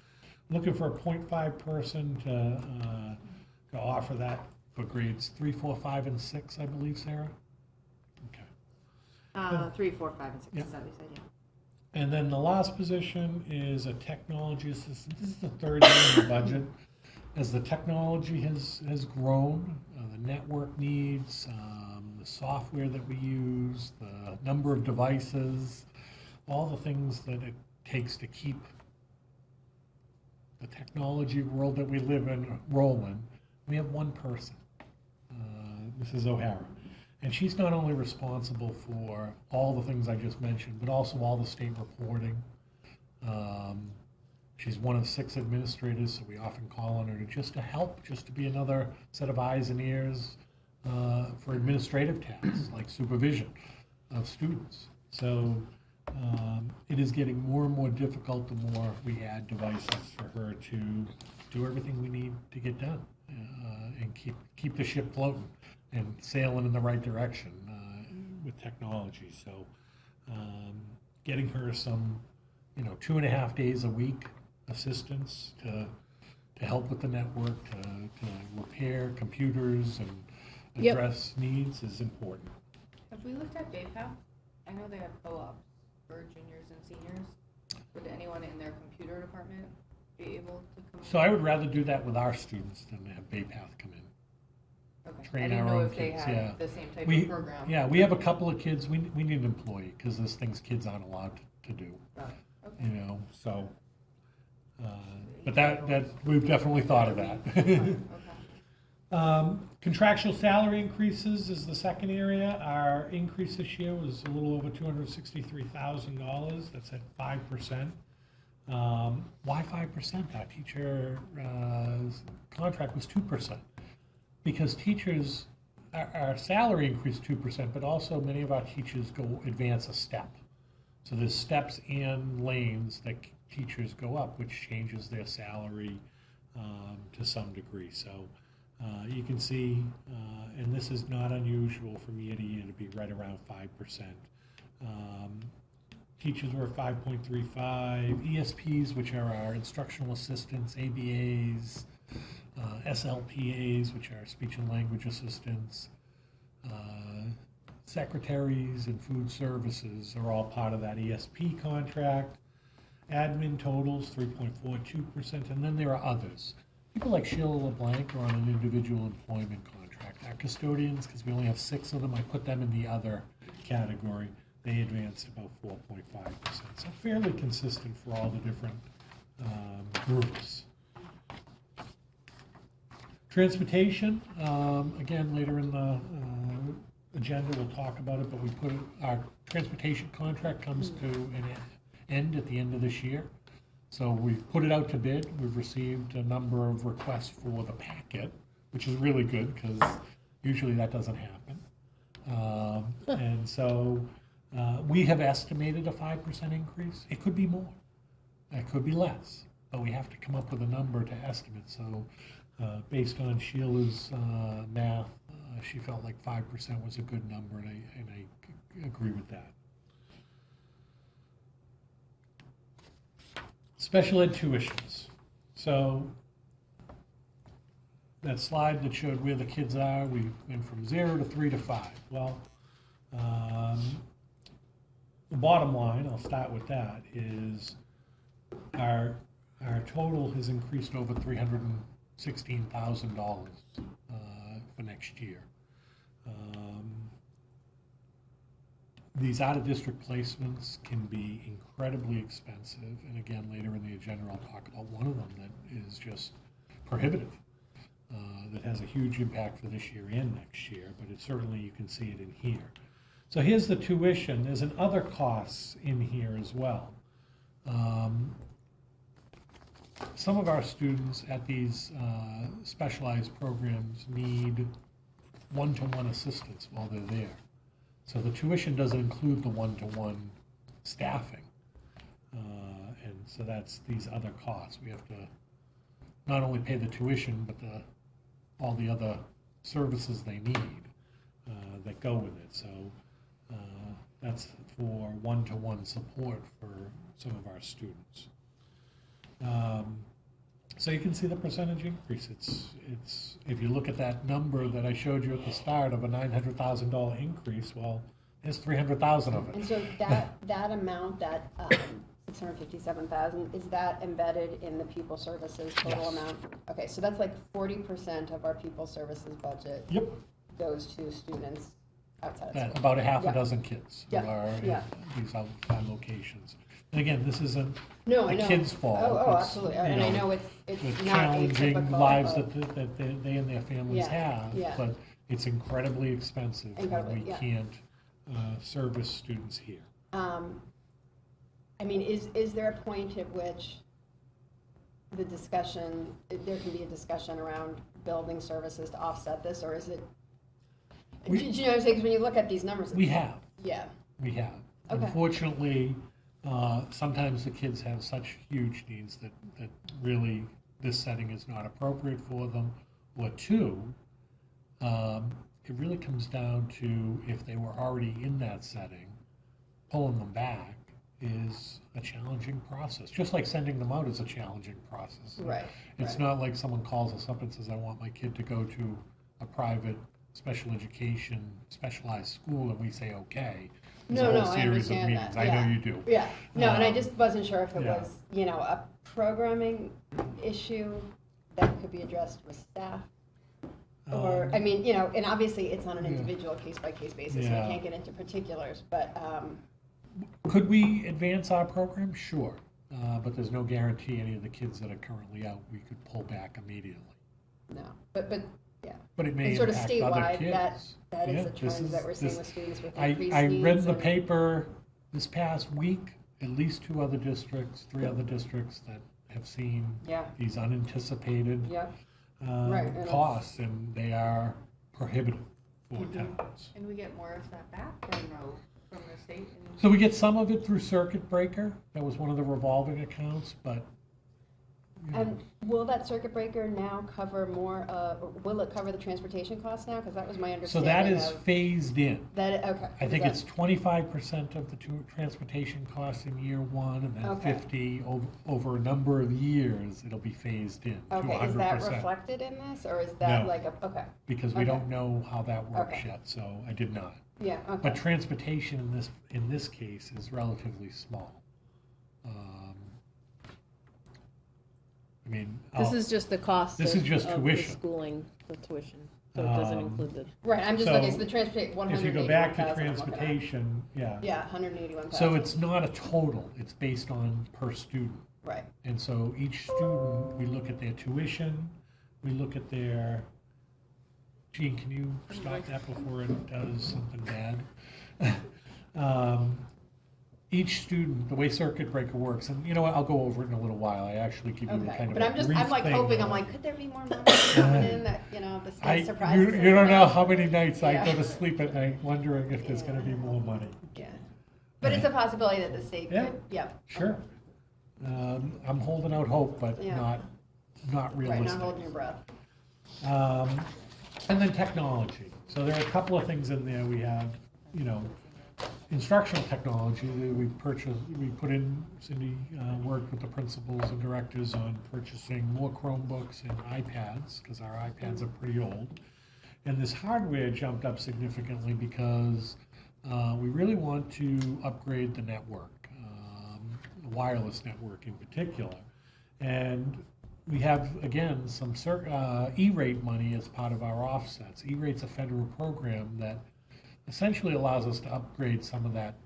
looking for a 0.5 person to offer that for grades 3, 4, 5, and 6, I believe, Sarah. Okay. 3, 4, 5, and 6, Yeah. is that what you said, yeah. And then the last position is a technology assistant. This is the third year in the budget. As the technology has grown, the network needs, the software that we use, the number of devices, all the things that it takes to keep the technology world that we live in rolling, we have one person, Mrs. O'Hara. And she's not only responsible for all the things I just mentioned, but also all the state reporting. She's one of 6 administrators, so we often call on her just to help, just to be another set of eyes and ears for administrative tasks like supervision of students. So it is getting more and more difficult the more we add devices for her to do everything we need to get done and keep the ship floating and sailing in the right direction with technology. So getting her some, 2.5 days a week assistance to help with the network, to repair computers and address needs is important. Have we looked at BayPath? I know they have co-ops for juniors and seniors. Would anyone in their computer department be able to come in? So I would rather do that with our students than have BayPath come in. Okay. Train I didn't our know own if they kids, had yeah. the same type We, of program. yeah, we have a couple of kids, we need an employee, because there's things kids aren't allowed to do, Got it. Okay. so. But that, we've definitely thought of that. Okay. Contractual salary increases is the second area. Our increase this year was a little over $263,000, that's at 5%. Why 5%? Our teacher contract was 2%. Because teachers, our salary increased 2%, but also many of our teachers advance a step. So there's steps and lanes that teachers go up, which changes their salary to some degree. So you can see, and this is not unusual from year to year to be right around 5%. Teachers were 5.35, ESPs, which are our instructional assistants, ABAs, SLPAs, which are speech and language assistants, secretaries and food services are all part of that ESP contract. Admin totals 3.42%, and then there are others. People like Sheila LeBlanc are on an individual employment contract. Our custodians, because we only have 6 of them, I put them in the other category. They advanced about 4.5%. So fairly consistent for all the different groups. Transportation, again, later in the agenda we'll talk about it, but our transportation contract comes to an end at the end of this year. So we've put it out to bid. We've received a number of requests for the packet, which is really good because usually that doesn't happen. And so We have estimated a 5% increase. It could be more, it could be less, but we have to come up with a number to estimate. So based on Sheila's math, she felt like 5% was a good number, and I agree with that. Special ed tuitions. So that slide that showed where the kids are, we went from 0 to 3 to 5. Well, the bottom line, I'll start with that, is our total has increased over $316,000 for next year. These out-of-district placements can be incredibly expensive, and again, later in the agenda, I'll talk about one of them that is just prohibitive, that has a huge impact for this year and next year, but it certainly, you can see it in here. So here's the tuition. There's an other costs in here as well. Some of our students at these specialized programs need one-to-one assistance while they're there. So the tuition doesn't include the one-to-one staffing. And so that's these other costs. We have to not only pay the tuition, but all the other services they need that go with it. So that's for one-to-one support for some of our students. So you can see the percentage increase. It's if you look at that number that I showed you at the start of a $900,000 increase, well, there's 300,000 of it. And so that amount, that 657,000, is that embedded in the pupil services total Yes. amount? Okay, so that's like 40% of our pupil services budget Yep, goes to students outside of that, school. about a half Yeah. a dozen kids Yeah, who are yeah. in these outside locations. And again, this isn't No, the I know. kid's fault. Oh, It's, absolutely. you And I know, know it's the not challenging atypical lives of- that they and their families Yeah, have, yeah. but it's incredibly expensive when Incredibly, we yeah. can't service students here. I mean, is there a point at which the discussion, there can be a discussion around building services to offset this, or is it? Do you know what I'm saying? 'Cause when you look at these numbers. We it's- have. Yeah, We have. Okay. Unfortunately, sometimes the kids have such huge needs that really this setting is not appropriate for them. Or two, it really comes down to if they were already in that setting, pulling them back is a challenging process. Just like sending them out is a challenging process. right. It's right. not like someone calls us up and says, I want my kid to go to a private special education, specialized school, and we say, okay. There's No, a no, whole I series of understand meetings. that, I know yeah. you do. Yeah, no, and I Um, just wasn't sure if it yeah. was, a programming issue that could be addressed with staff. Or, I mean, and obviously it's on an yeah. individual case-by-case basis, so Yeah. I can't get into particulars, but, Could we advance our program? Sure. But there's no guarantee any of the kids that are currently out, we could pull back immediately. no, but, yeah. But it may And sort of impact other statewide, kids. that Yeah, is a this trend that we're seeing this- with students with I increased read needs the and- paper this past week, at least 2 other districts, 3 other districts that have seen Yeah, these unanticipated yeah, Right, and costs, and they are prohibitive for Mhm. towns. And we get more of that back or no from the state? And- So we get some of it through Circuit Breaker. That was one of the revolving accounts, but and will that circuit breaker now cover more, will it cover the transportation costs now? Because that was my so understanding that is of- phased in. okay. I think Is it's 25% of the transportation costs in year 1, and then Okay. 50 over a number of years. It'll be phased in to 100%. Okay, is that reflected in this, or is that No. like okay, Because we okay. don't know how that works Okay. yet, so I did not. yeah, okay. But transportation in this case is relatively small. I mean, This is just the cost This of, is just of the tuition. schooling, the tuition. So it doesn't Um, include the, Right, I'm just looking, so so the transportation, if you go back to 181,000 I'm looking at. transportation, yeah. Yeah, 181,000. So it's not a total, it's based on per student. Right, And so each student, we look at their tuition, we look at their, Gene, can you stop that before it does something bad? Each student, the way Circuit Breaker works, and you know what, I'll go over it in a little while, I actually give you a okay. kind of But a I'm brief like thing hoping, of- I'm like, could there be more money coming in that, the state surprises us? You don't know with? how many nights I Yeah. go to sleep at night wondering if there's gonna be Yeah. more money. Yeah, But it's a possibility that the state Yeah. could, yeah. Sure. I'm holding out hope, but Yeah. not Right, realistic. not holding your breath. And then technology. So there are a couple of things in there. We have, you know, instructional technology that we purchased. We put in, Cindy worked with the principals and directors on purchasing more Chromebooks and iPads, because our iPads are pretty old. And this hardware jumped up significantly because we really want to upgrade the network, the wireless network in particular. And we have, again, some E-rate money as part of our offsets. E-rate's a federal program that essentially allows us to upgrade some of that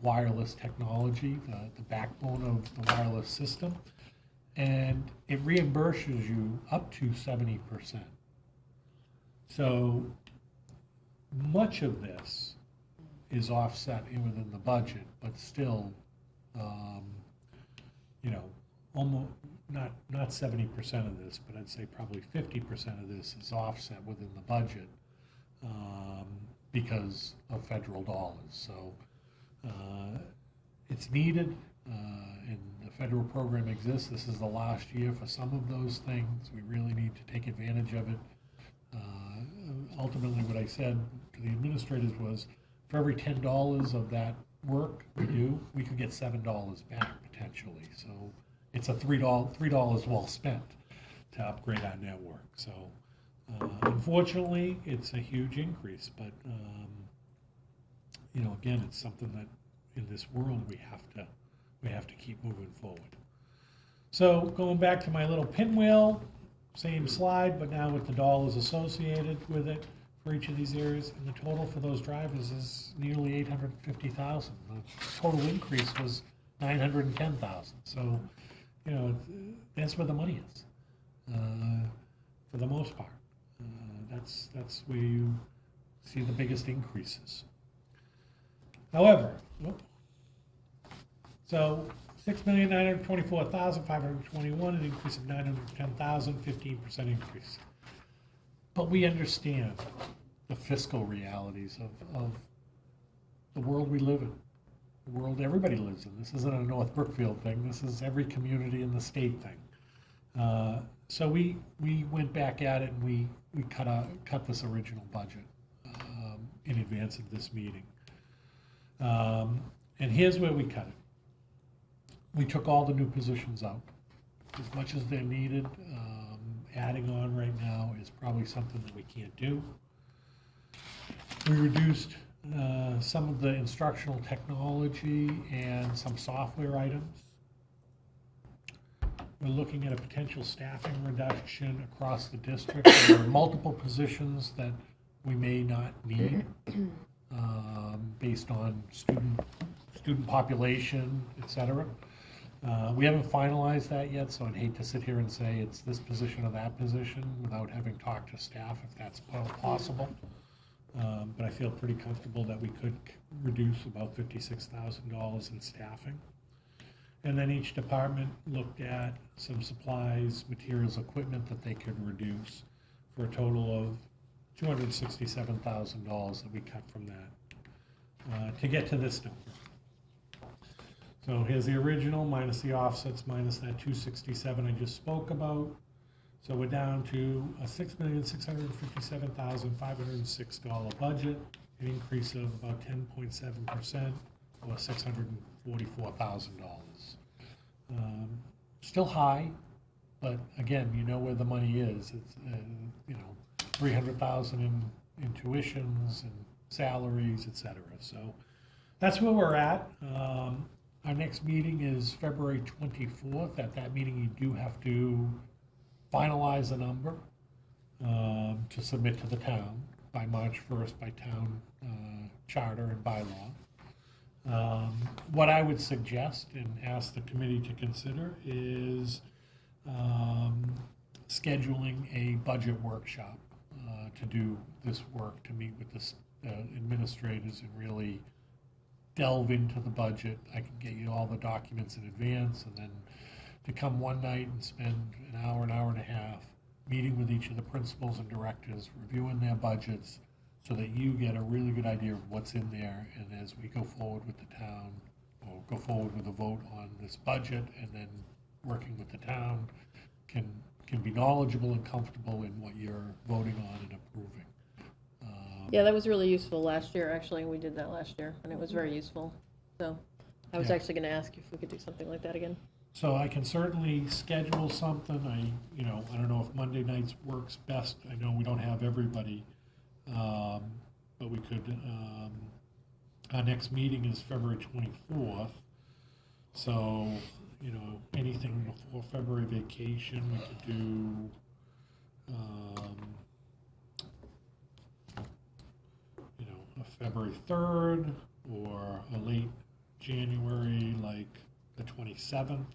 wireless technology, the backbone of the wireless system. And it reimburses you up to 70%. So much of this is offset within the budget, but still, you know, almost not 70% of this, but I'd say probably 50% of this is offset within the budget because of federal dollars. So it's needed, and the federal program exists. This is the last year for some of those things. We really need to take advantage of it. Ultimately, what I said to the administrators was, for every $10 of that work we do, we could get $7 back potentially. So it's a $3 well spent to upgrade our network. So unfortunately, it's a huge increase, but you know, again, it's something that in this world we have to keep moving forward. So going back to my little pinwheel, same slide, but now with the dollars associated with it for each of these areas, and the total for those drivers is nearly 850,000. The total increase was 910,000. So, you know, that's where the money is, for the most part. That's where you see the biggest increases. However, so 6,924,521, an increase of 910,000, 15% increase. But we understand the fiscal realities of the world we live in, the world everybody lives in. This isn't a North Brookfield thing. This is every community in the state thing. So we went back at it, and we cut this original budget in advance of this meeting. And here's where we cut it. We took all the new positions out, as much as they're needed. Adding on right now is probably something that we can't do. We reduced some of the instructional technology and some software items. We're looking at a potential staffing reduction across the district. There are multiple positions that we may not need based on student population, et cetera. We haven't finalized that yet, so I'd hate to sit here and say it's this position or that position without having talked to staff, if that's possible. But I feel pretty comfortable that we could reduce about $56,000 in staffing. And then each department looked at some supplies, materials, equipment that they could reduce for a total of $267,000 that we cut from that to get to this number. So here's the original minus the offsets minus that 267 I just spoke about. So we're down to a $6,657,506 budget, an increase of about 10.7%, or $644,000. Still high, but again, you know where the money is. It's you know, 300,000 in tuitions and salaries, et cetera. So that's where we're at. Our next meeting is February 24th. At that meeting, you do have to finalize a number to submit to the town by March 1st by town charter and bylaw. What I would suggest and ask the committee to consider is scheduling a budget workshop to do this work, to meet with the administrators and really delve into the budget. I can get you all the documents in advance, and then to come one night and spend an hour and a half meeting with each of the principals and directors, reviewing their budgets, so that you get a really good idea of what's in there, and as we go forward with the town, or go forward with a vote on this budget, and then working with the town, can be knowledgeable and comfortable in what you're voting on and approving. Yeah, that was really useful last year, actually. We did that last year, and it was very useful. So I was Yeah. actually going to ask you if we could do something like that again. So I can certainly schedule something. I don't know if Monday nights works best. I know we don't have everybody, but we could. Our next meeting is February 24th. So, anything before February vacation, we could do. A February 3rd or a late January, like the 27th.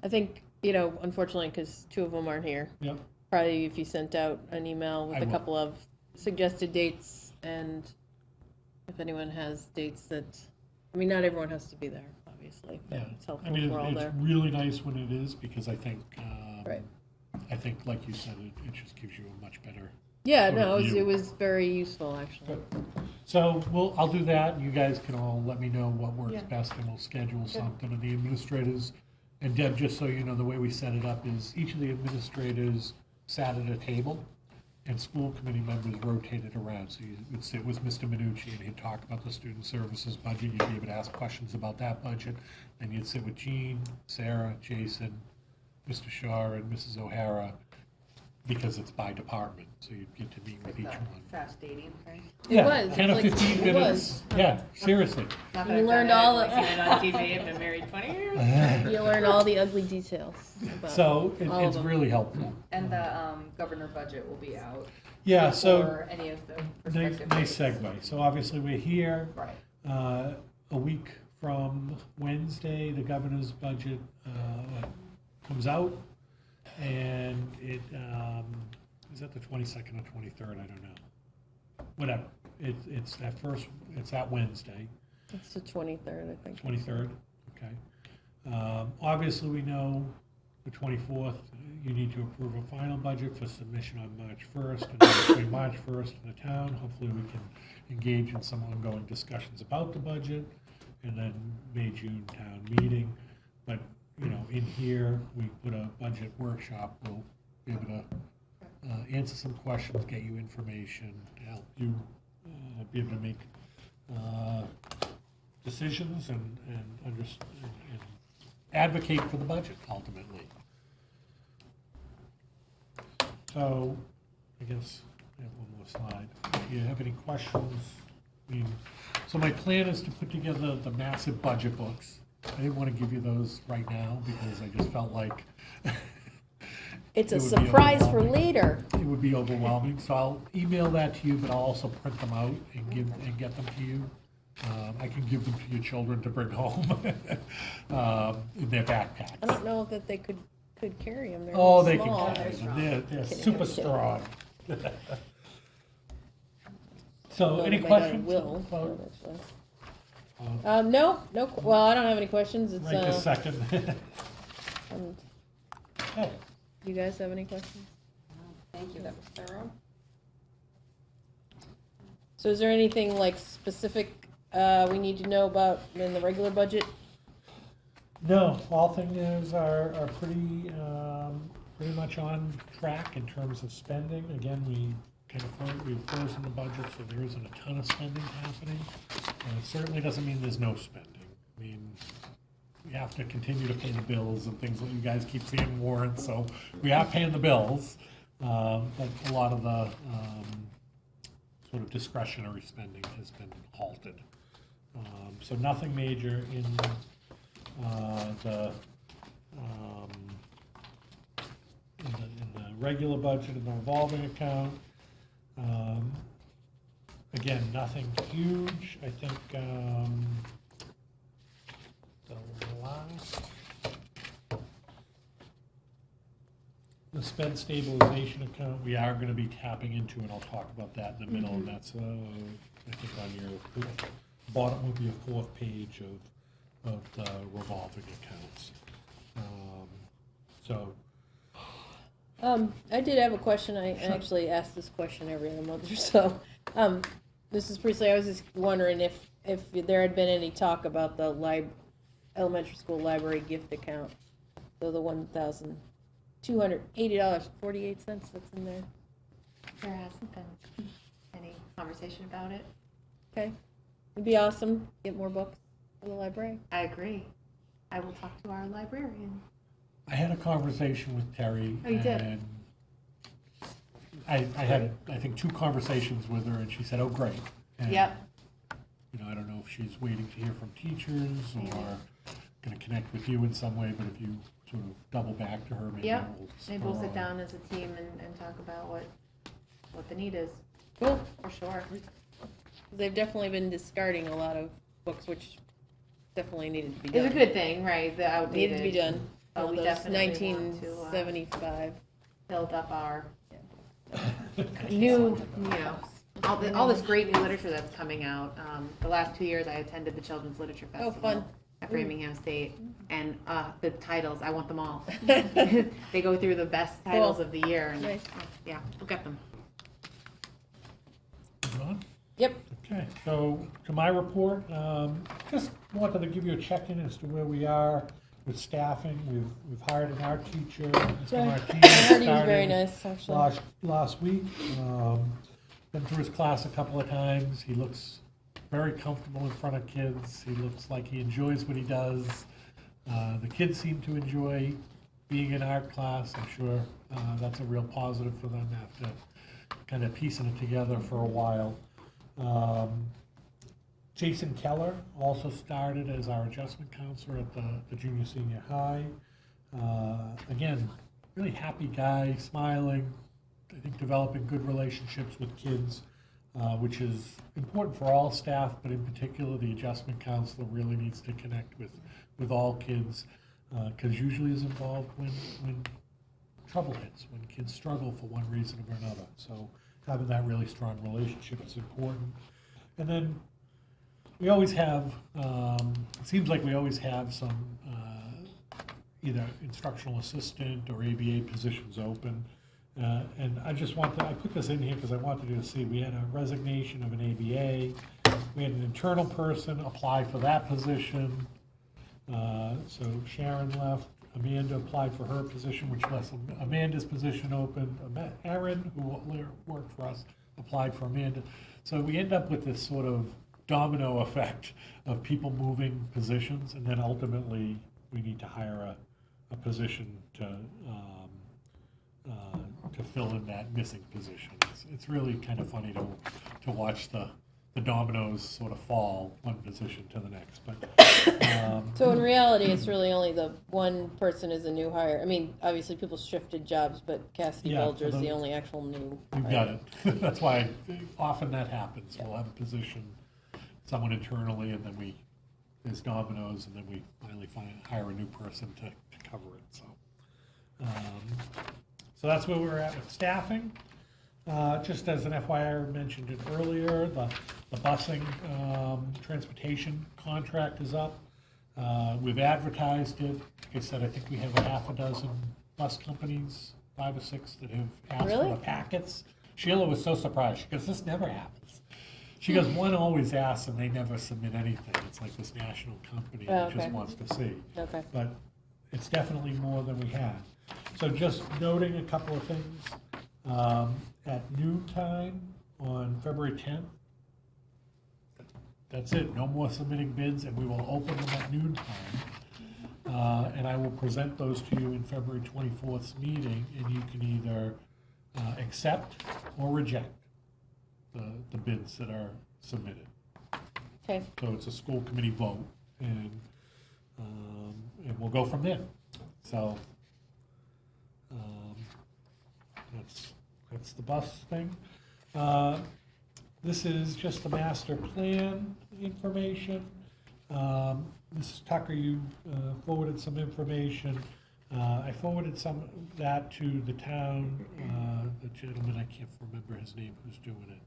I think, unfortunately, because two of them aren't here, Yep. probably if you sent out an email with I a will. couple of suggested dates, and if anyone has dates that, not everyone has to be there, obviously, but Yeah. it's helpful I mean, if we're all it's there. really nice when it is, because I think, Right. I think, like you said, it just gives you a much better. Yeah, sort of no, view. it was very useful, actually. Good. So I'll do that, and you guys can all let me know what works Yeah. best, and we'll schedule something. And the administrators, and Deb, just so you know, the way we set it up is each of the administrators sat at a table, and school committee members rotated around. So you would sit with Mr. Minucci, and he'd talk about the student services budget. You'd be able to ask questions about that budget. Then you'd sit with Jean, Sarah, Jason, Mr. Shaw, and Mrs. O'Hara, because it's by department, so you'd get to meet with each one. Fast dating, right? It was. 10 or like, 15 it minutes. was. Yeah, seriously. Not You that I've learned done all it, the- I've seen it on TV, I've been married 20 years. You learn all the ugly details about So all of it's them. really helpful. And the governor budget will be out Yeah, so for any of the nice prospective dates. segue. So obviously we're here. Right. A week from Wednesday, the governor's budget comes out, and it is that the 22nd or 23rd? I don't know. Whatever. It's that Wednesday. It's the 23rd, I think. 23rd, okay. Obviously, we know the 24th, you need to approve a final budget for submission on March 1st, and then between March 1st and the town, hopefully we can engage in some ongoing discussions about the budget, and then May, June town meeting. But, in here, we put a budget workshop, we'll be able to answer some questions, get you information, to help you be able to make decisions and advocate for the budget ultimately. So, I guess I have one more slide. If you have any questions, so my plan is to put together the massive budget books. I didn't want to give you those right now because I just felt like It's a It would be surprise for overwhelming. later. it would be overwhelming. So I'll email that to you, but I'll also print them out and get them to you. I can give them to your children to bring home in their backpacks. I don't know that they could carry them. They're Oh, really they small. can carry them. They're Kidding, super I'm kidding. strong. So, Although any my daughter questions? will, about- so that's fine. No. Well, I don't have any questions. It's Right this second. Okay. you guys have any questions? Thank you, that was thorough. So, is there anything like specific we need to know about in the regular budget? No, all things are pretty much on track in terms of spending. Again, we've frozen the budget, so there isn't a ton of spending happening. It certainly doesn't mean there's no spending. I mean, we have to continue to pay the bills and things that you guys keep seeing warrants, so we are paying the bills. But a lot of the sort of discretionary spending has been halted. So nothing major in the regular budget and the revolving account. Again, nothing huge. I think the spend stabilization account, we are going to be tapping into, and I'll talk about that in the middle, and that's, I think, on your bottom of your fourth page of the revolving accounts. So, I did have a question. I actually ask this question every other month or so. Mrs. Priestley, I was just wondering if there had been any talk about the elementary school library gift account. So the $1,280.48 that's in there. There hasn't been any conversation about it. Okay. It'd be awesome. Get more books for the library. I agree. I will talk to our librarian. I had a conversation with Terry. Oh, you did? And I had, I think, 2 conversations with her, and she said, oh, great. And, Yep. you know, I don't know if she's waiting to hear from teachers or going to connect with you in some way, but if you sort of double back to her, maybe Yep. we'll Maybe we'll spur sit on. down as a team and talk about what the need is, Cool. for sure. They've definitely been discarding a lot of books, which definitely needed to be done. It's a good thing, right, the outdated. Needed to be done. But All we those definitely want to 1975. build up our new, you know, all this great new literature that's coming out. The last 2 years I attended the Children's Literature Oh, Festival. fun. At Framingham State, and the titles, I want them all. They go through the best titles Cool. of the year, and Nice. yeah, we'll get them. Moving on? Yep. Okay, so to my report, just wanted to give you a check-in as to where we are with staffing. We've hired an art teacher. Mr. I Martinez heard he was very started nice, actually. last week. Been through his class a couple of times. He looks very comfortable in front of kids. He looks like he enjoys what he does. The kids seem to enjoy being in art class. I'm sure that's a real positive for them after kind of piecing it together for a while. Jason Keller also started as our adjustment counselor at the junior senior high. Again, really happy guy, smiling, I think developing good relationships with kids, which is important for all staff, but in particular, the adjustment counselor really needs to connect with all kids, because usually is involved when trouble hits, when kids struggle for one reason or another. So having that really strong relationship is important. And then we always have, it seems like we always have some either instructional assistant or ABA positions open. And I just I put this in here because I wanted you to see, we had a resignation of an ABA. We had an internal person apply for that position. So Sharon left. Amanda applied for her position, which left Amanda's position open. Aaron, who worked for us, applied for Amanda. So we end up with this sort of domino effect of people moving positions, and then ultimately we need to hire a position to fill in that missing position. It's really kind of funny to watch the dominoes sort of fall one position to the next. But So in reality, it's really only the one person is a new hire. I mean, obviously people shifted jobs, but Cassidy Yeah, Bulger is for the the- only actual new. you hire. got it. That's why often that happens. We'll have a position, someone internally, and then there's dominoes, and then we finally hire a new person to cover it. So that's where we're at with staffing. Just as an FYI, I mentioned it earlier, the busing transportation contract is up. We've advertised it. Like I said, I think we have a half a dozen bus companies, 5 or 6, that have asked for Really? the packets. Sheila was so surprised. She goes, this never happens. She goes, one always asks and they never submit anything. It's like this national company Oh, that okay. just wants to see. Okay. But it's definitely more than we had. So just noting a couple of things. At noon time on February 10th, that's it. No more submitting bids, and we will open them at noon time. And I will present those to you in February 24th's meeting, and you can either accept or reject the bids that are submitted. Okay. So it's a school committee vote, and we'll go from there. So that's the bus thing. This is just the master plan information. Mrs. Tucker, you forwarded some information. I forwarded some of that to the town, the gentleman, I can't remember his name, who's doing it.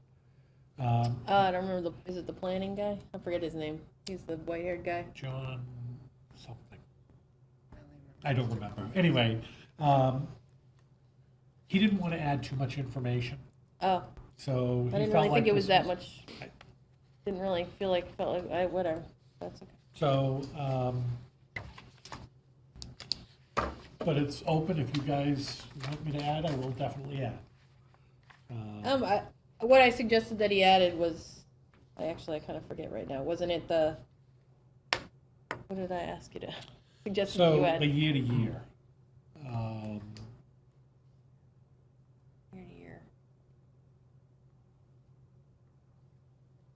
I don't remember is it the planning guy? I forget his name. He's the white-haired guy. John something. I don't remember. Anyway, he didn't want to add too much information. Oh, So I he didn't felt really like think it was this that much, didn't really feel like, whatever, that's okay. So, but it's open. If you guys want me to add, I will definitely add. What I suggested that he added was, I kind of forget right now, wasn't it what did I ask you to, suggest that you So add? the year to year. Year to year.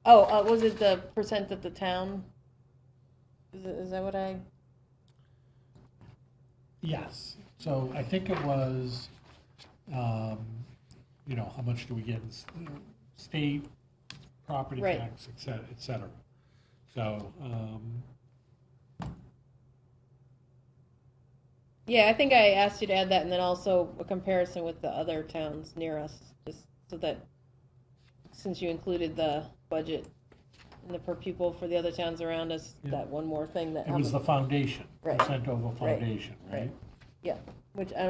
Oh, was it the percent that the town, is that what I? Yes, so I think it was, you know, how much do we get in state, property Right. tax, et cetera. So, Yeah, I think I asked you to add that, and then also a comparison with the other towns near us, just so that, since you included the budget and the per pupil for the other towns around us, Yeah. that one more thing that. it was the foundation, Right. percent over foundation, right? Right. Yeah, which I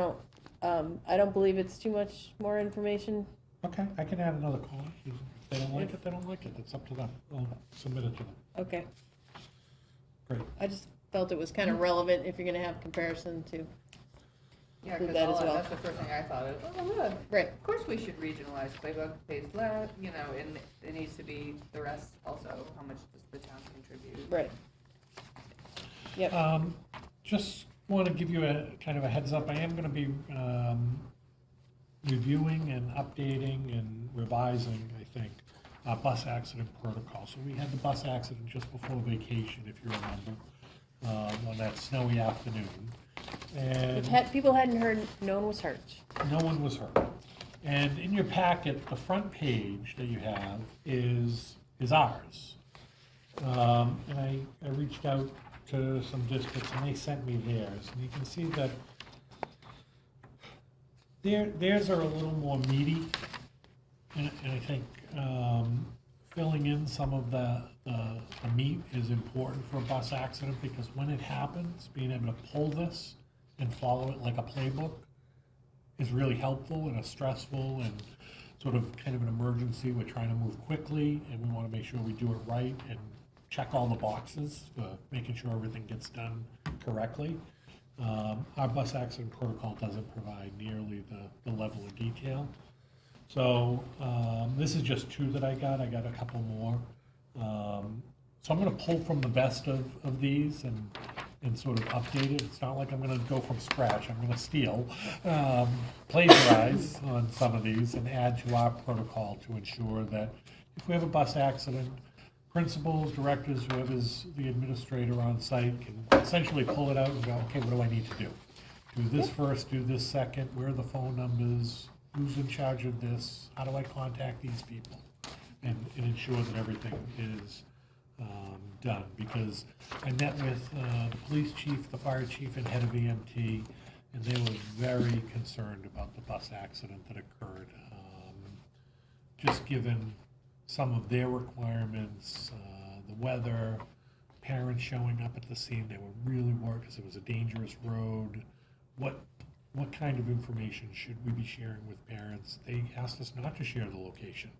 don't believe it's too much more information. Okay, I can add another column. If they don't like it, they don't like it. It's up to them. I'll submit it to them. Okay. Great. I just felt it was kind of relevant if you're gonna have comparison to, Yeah, Include because that as well. that's the first thing I thought of. Oh, look, right, of course we should regionalize. Playbook pays less, you know, and it needs to be the rest also. How much does the town contribute? right. Yep, Just want to give you a kind of a heads up. I am going to be reviewing and updating and revising, I think, bus accident protocol. So we had the bus accident just before vacation, if you remember, on that snowy afternoon. And people hadn't heard, no one was hurt. no one was hurt. And in your packet, the front page that you have is ours. And I reached out to some districts and they sent me theirs. And you can see that theirs are a little more meaty. And I think filling in some of the meat is important for a bus accident, because when it happens, being able to pull this and follow it like a playbook is really helpful in a stressful and sort of kind of an emergency. We're trying to move quickly and we want to make sure we do it right and check all the boxes for making sure everything gets done correctly. Our bus accident protocol doesn't provide nearly the level of detail. So this is just two that I got. I got a couple more. So I'm going to pull from the best of these and sort of update it. It's not like I'm going to go from scratch. I'm going to steal, plagiarize on some of these and add to our protocol to ensure that if we have a bus accident, principals, directors, whoever's the administrator on site can essentially pull it out and go, okay, what do I need to do? Do this first, do this second, where are the phone numbers, who's in charge of this, how do I contact these people? And ensure that everything is done. Because I met with the police chief, the fire chief, and head of EMT, and they were very concerned about the bus accident that occurred. Just given some of their requirements, the weather, parents showing up at the scene, they were really worried because it was a dangerous road. What kind of information should we be sharing with parents? They asked us not to share the location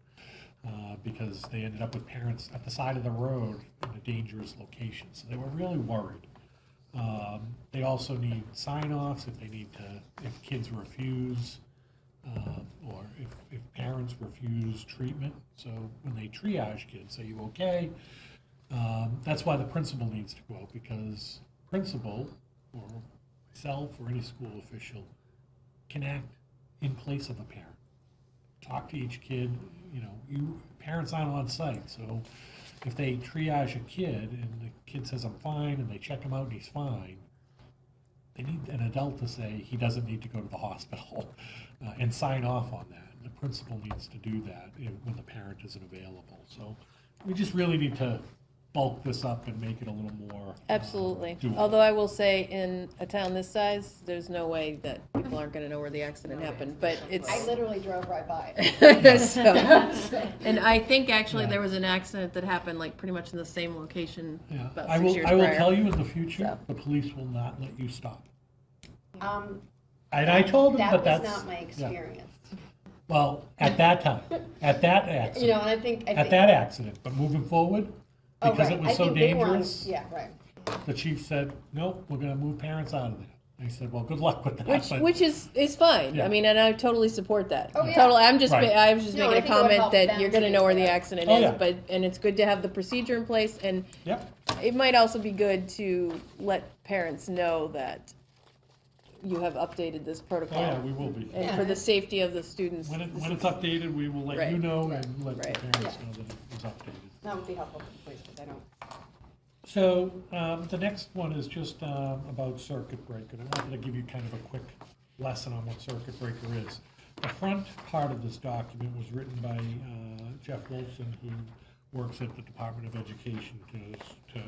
because they ended up with parents at the side of the road in a dangerous location. So they were really worried. They also need sign-offs if kids refuse, or if parents refuse treatment. So when they triage kids, are you okay? That's why the principal needs to go, because principal or myself or any school official can act in place of a parent. Talk to each kid. You know, parents aren't on site, so if they triage a kid and the kid says I'm fine and they check him out and he's fine, they need an adult to say he doesn't need to go to the hospital and sign off on that. The principal needs to do that when the parent isn't available. So we just really need to bulk this up and make it a little more Absolutely. doable. Although I will say, in a town this size, there's no way that people aren't gonna know where the accident happened, but it's. I literally drove right by it. So, and I think actually there was an accident that happened like pretty much in the same location Yeah, about I 6 will. years I will prior. tell you in the future, So. the police will not let you stop. Um, And I told them, but that that's was not my experience. Well, at that time, at that You know, accident, and I think. at that accident, but moving forward, Oh, because right. it was I so think they were on- dangerous, Yeah, right. the chief said, nope, we're gonna move parents out of there. I said, well, good luck with that. but- Which is fine. Yeah. I mean, and I totally support that. Oh, yeah. Totally. I'm just Right. I was just No, making I a think it would comment help that them you're going to to know be where the aware. accident Oh, is, yeah. and it's good to have the procedure in place, and Yep, it might also be good to let parents know that you have updated this oh protocol. yeah, we will be. And Yeah. for the safety of the students. When this it's is- updated, we will let you Right. know and let the Right. parents Yeah. know that it was updated. That would be helpful for the police, because I don't. So, the next one is just about circuit breaker. And I wanted to give you kind of a quick lesson on what circuit breaker is. The front part of this document was written by Jeff Wilson, who works at the Department of Education to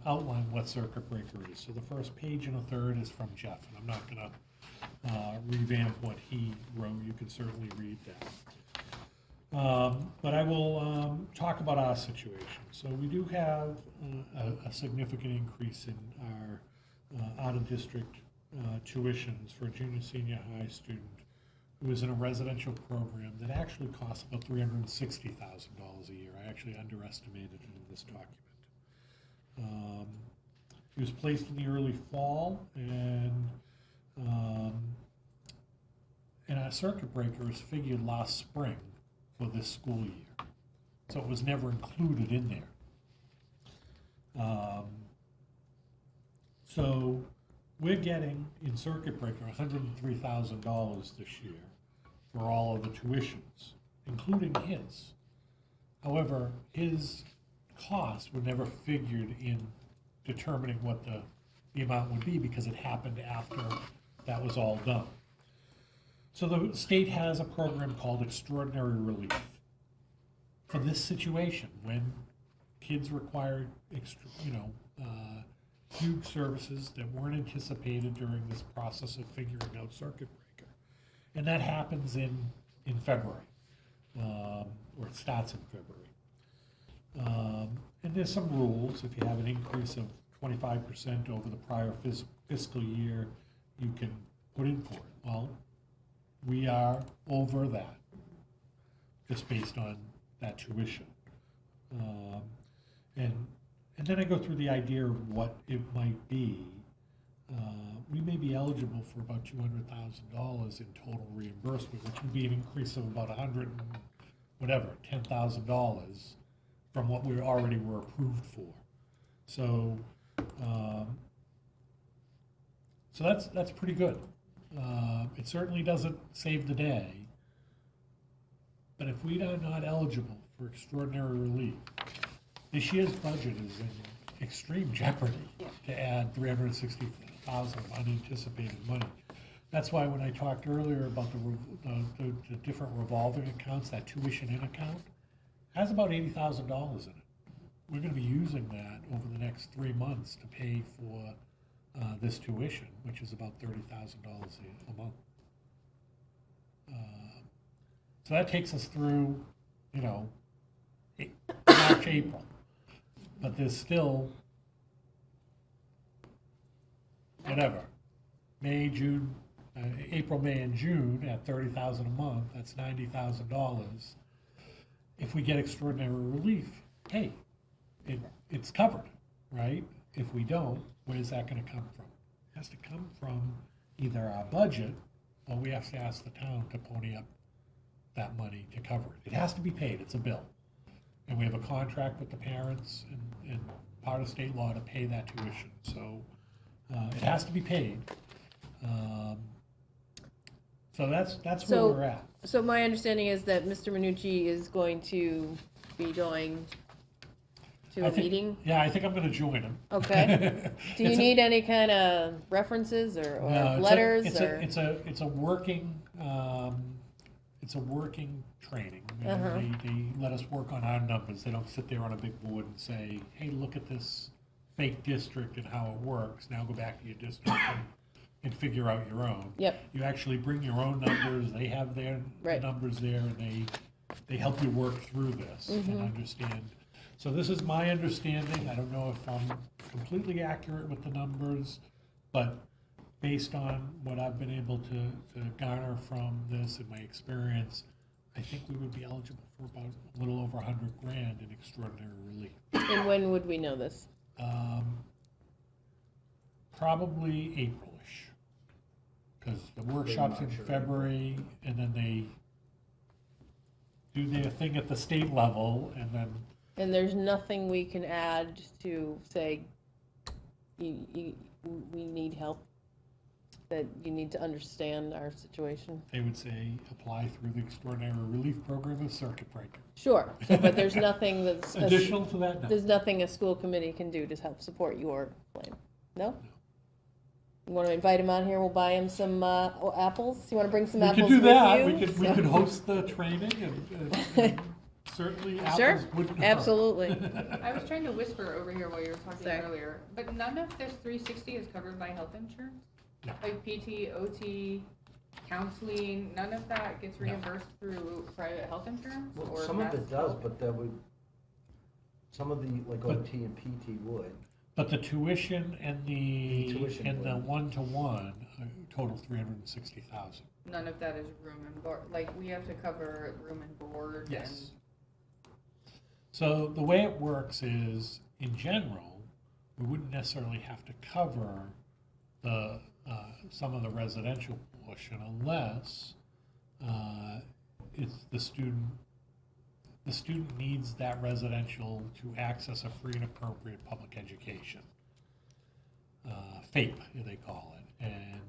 outline what circuit breaker is. So the first page and a third is from Jeff, and I'm not going to revamp what he wrote. You can certainly read that. But I will talk about our situation. So we do have a significant increase in our out-of-district tuitions for a junior, senior high student who is in a residential program that actually costs about $360,000 a year. I actually underestimated it in this document. He was placed in the early fall, and our circuit breaker is figured last spring for this school year. So it was never included in there. So we're getting in circuit breaker $103,000 this year for all of the tuitions, including his. However, his costs were never figured in determining what the amount would be because it happened after that was all done. So the state has a program called Extraordinary Relief for this situation when kids required huge services that weren't anticipated during this process of figuring out circuit breaker. And that happens in February, or it starts in February. And there's some rules. If you have an increase of 25% over the prior fiscal year, you can put in for it. Well, we are over that, just based on that tuition. And then I go through the idea of what it might be. We may be eligible for about $200,000 in total reimbursement, which would be an increase of about $10,000 from what we already were approved for. So, that's pretty good. It certainly doesn't save the day, but if we are not eligible for extraordinary relief, this year's budget is in extreme jeopardy to add $360,000 of unanticipated money. That's why when I talked earlier about the different revolving accounts, that tuition in account has about $80,000 in it. We're going to be using that over the next 3 months to pay for this tuition, which is about $30,000 a month. So that takes us through, March, April. But there's still, May, June, April, May, and June at $30,000 a month. That's $90,000. If we get extraordinary relief, hey, it's covered, right? If we don't, where's that going to come from? It has to come from either our budget, or we have to ask the town to pony up that money to cover it. It has to be paid. It's a bill. And we have a contract with the parents and part of state law to pay that tuition. So it has to be paid. So that's where we're at. So my understanding is that Mr. Minucci is going to be going to a meeting? Yeah, I think I'm going to join him. Okay. Do you need any kind of references or No, letters? It's a working training. They let us work on our numbers. They don't sit there on a big board and say, hey, look at this fake district and how it works. Now go back to your district and figure out your own. Yep. You actually bring your own numbers. They have their numbers there, and they help you work through this and understand. So this is my understanding. I don't know if I'm completely accurate with the numbers, but based on what I've been able to garner from this and my experience, I think we would be eligible for about a little over $100,000 in extraordinary relief. And when would we know this? Probably April-ish, because the workshop's in February, and then they do their thing at the state level, and then And there's nothing we can add to say, we need help, that you need to understand our situation? they would say, apply through the extraordinary relief program of circuit breaker. Sure, so, but there's nothing that's. Additional to that, no. There's nothing a school committee can do to help support your claim? No? You want to invite him on here, we'll buy him some apples? You want to bring some We apples could with do that, you? we could host the training, and certainly Sure, apples wouldn't hurt. absolutely. I was trying to whisper over here while you were talking Sorry. earlier, but none of this 360 is covered by health insurance? No. Like PT, OT, counseling, none of that gets No. reimbursed through private health insurance? Well, or some of Mass it does, Health? but that would, some of the, like But- OT and PT would. But the tuition and The tuition and the would. one-to-one total $360,000. None of that is room and board, like, we have to cover room and board Yes. So the way it works is, in general, we wouldn't necessarily have to cover the some of the residential portion unless it's the student. The student needs that residential to access a free and appropriate public education. FAPE, they call it. And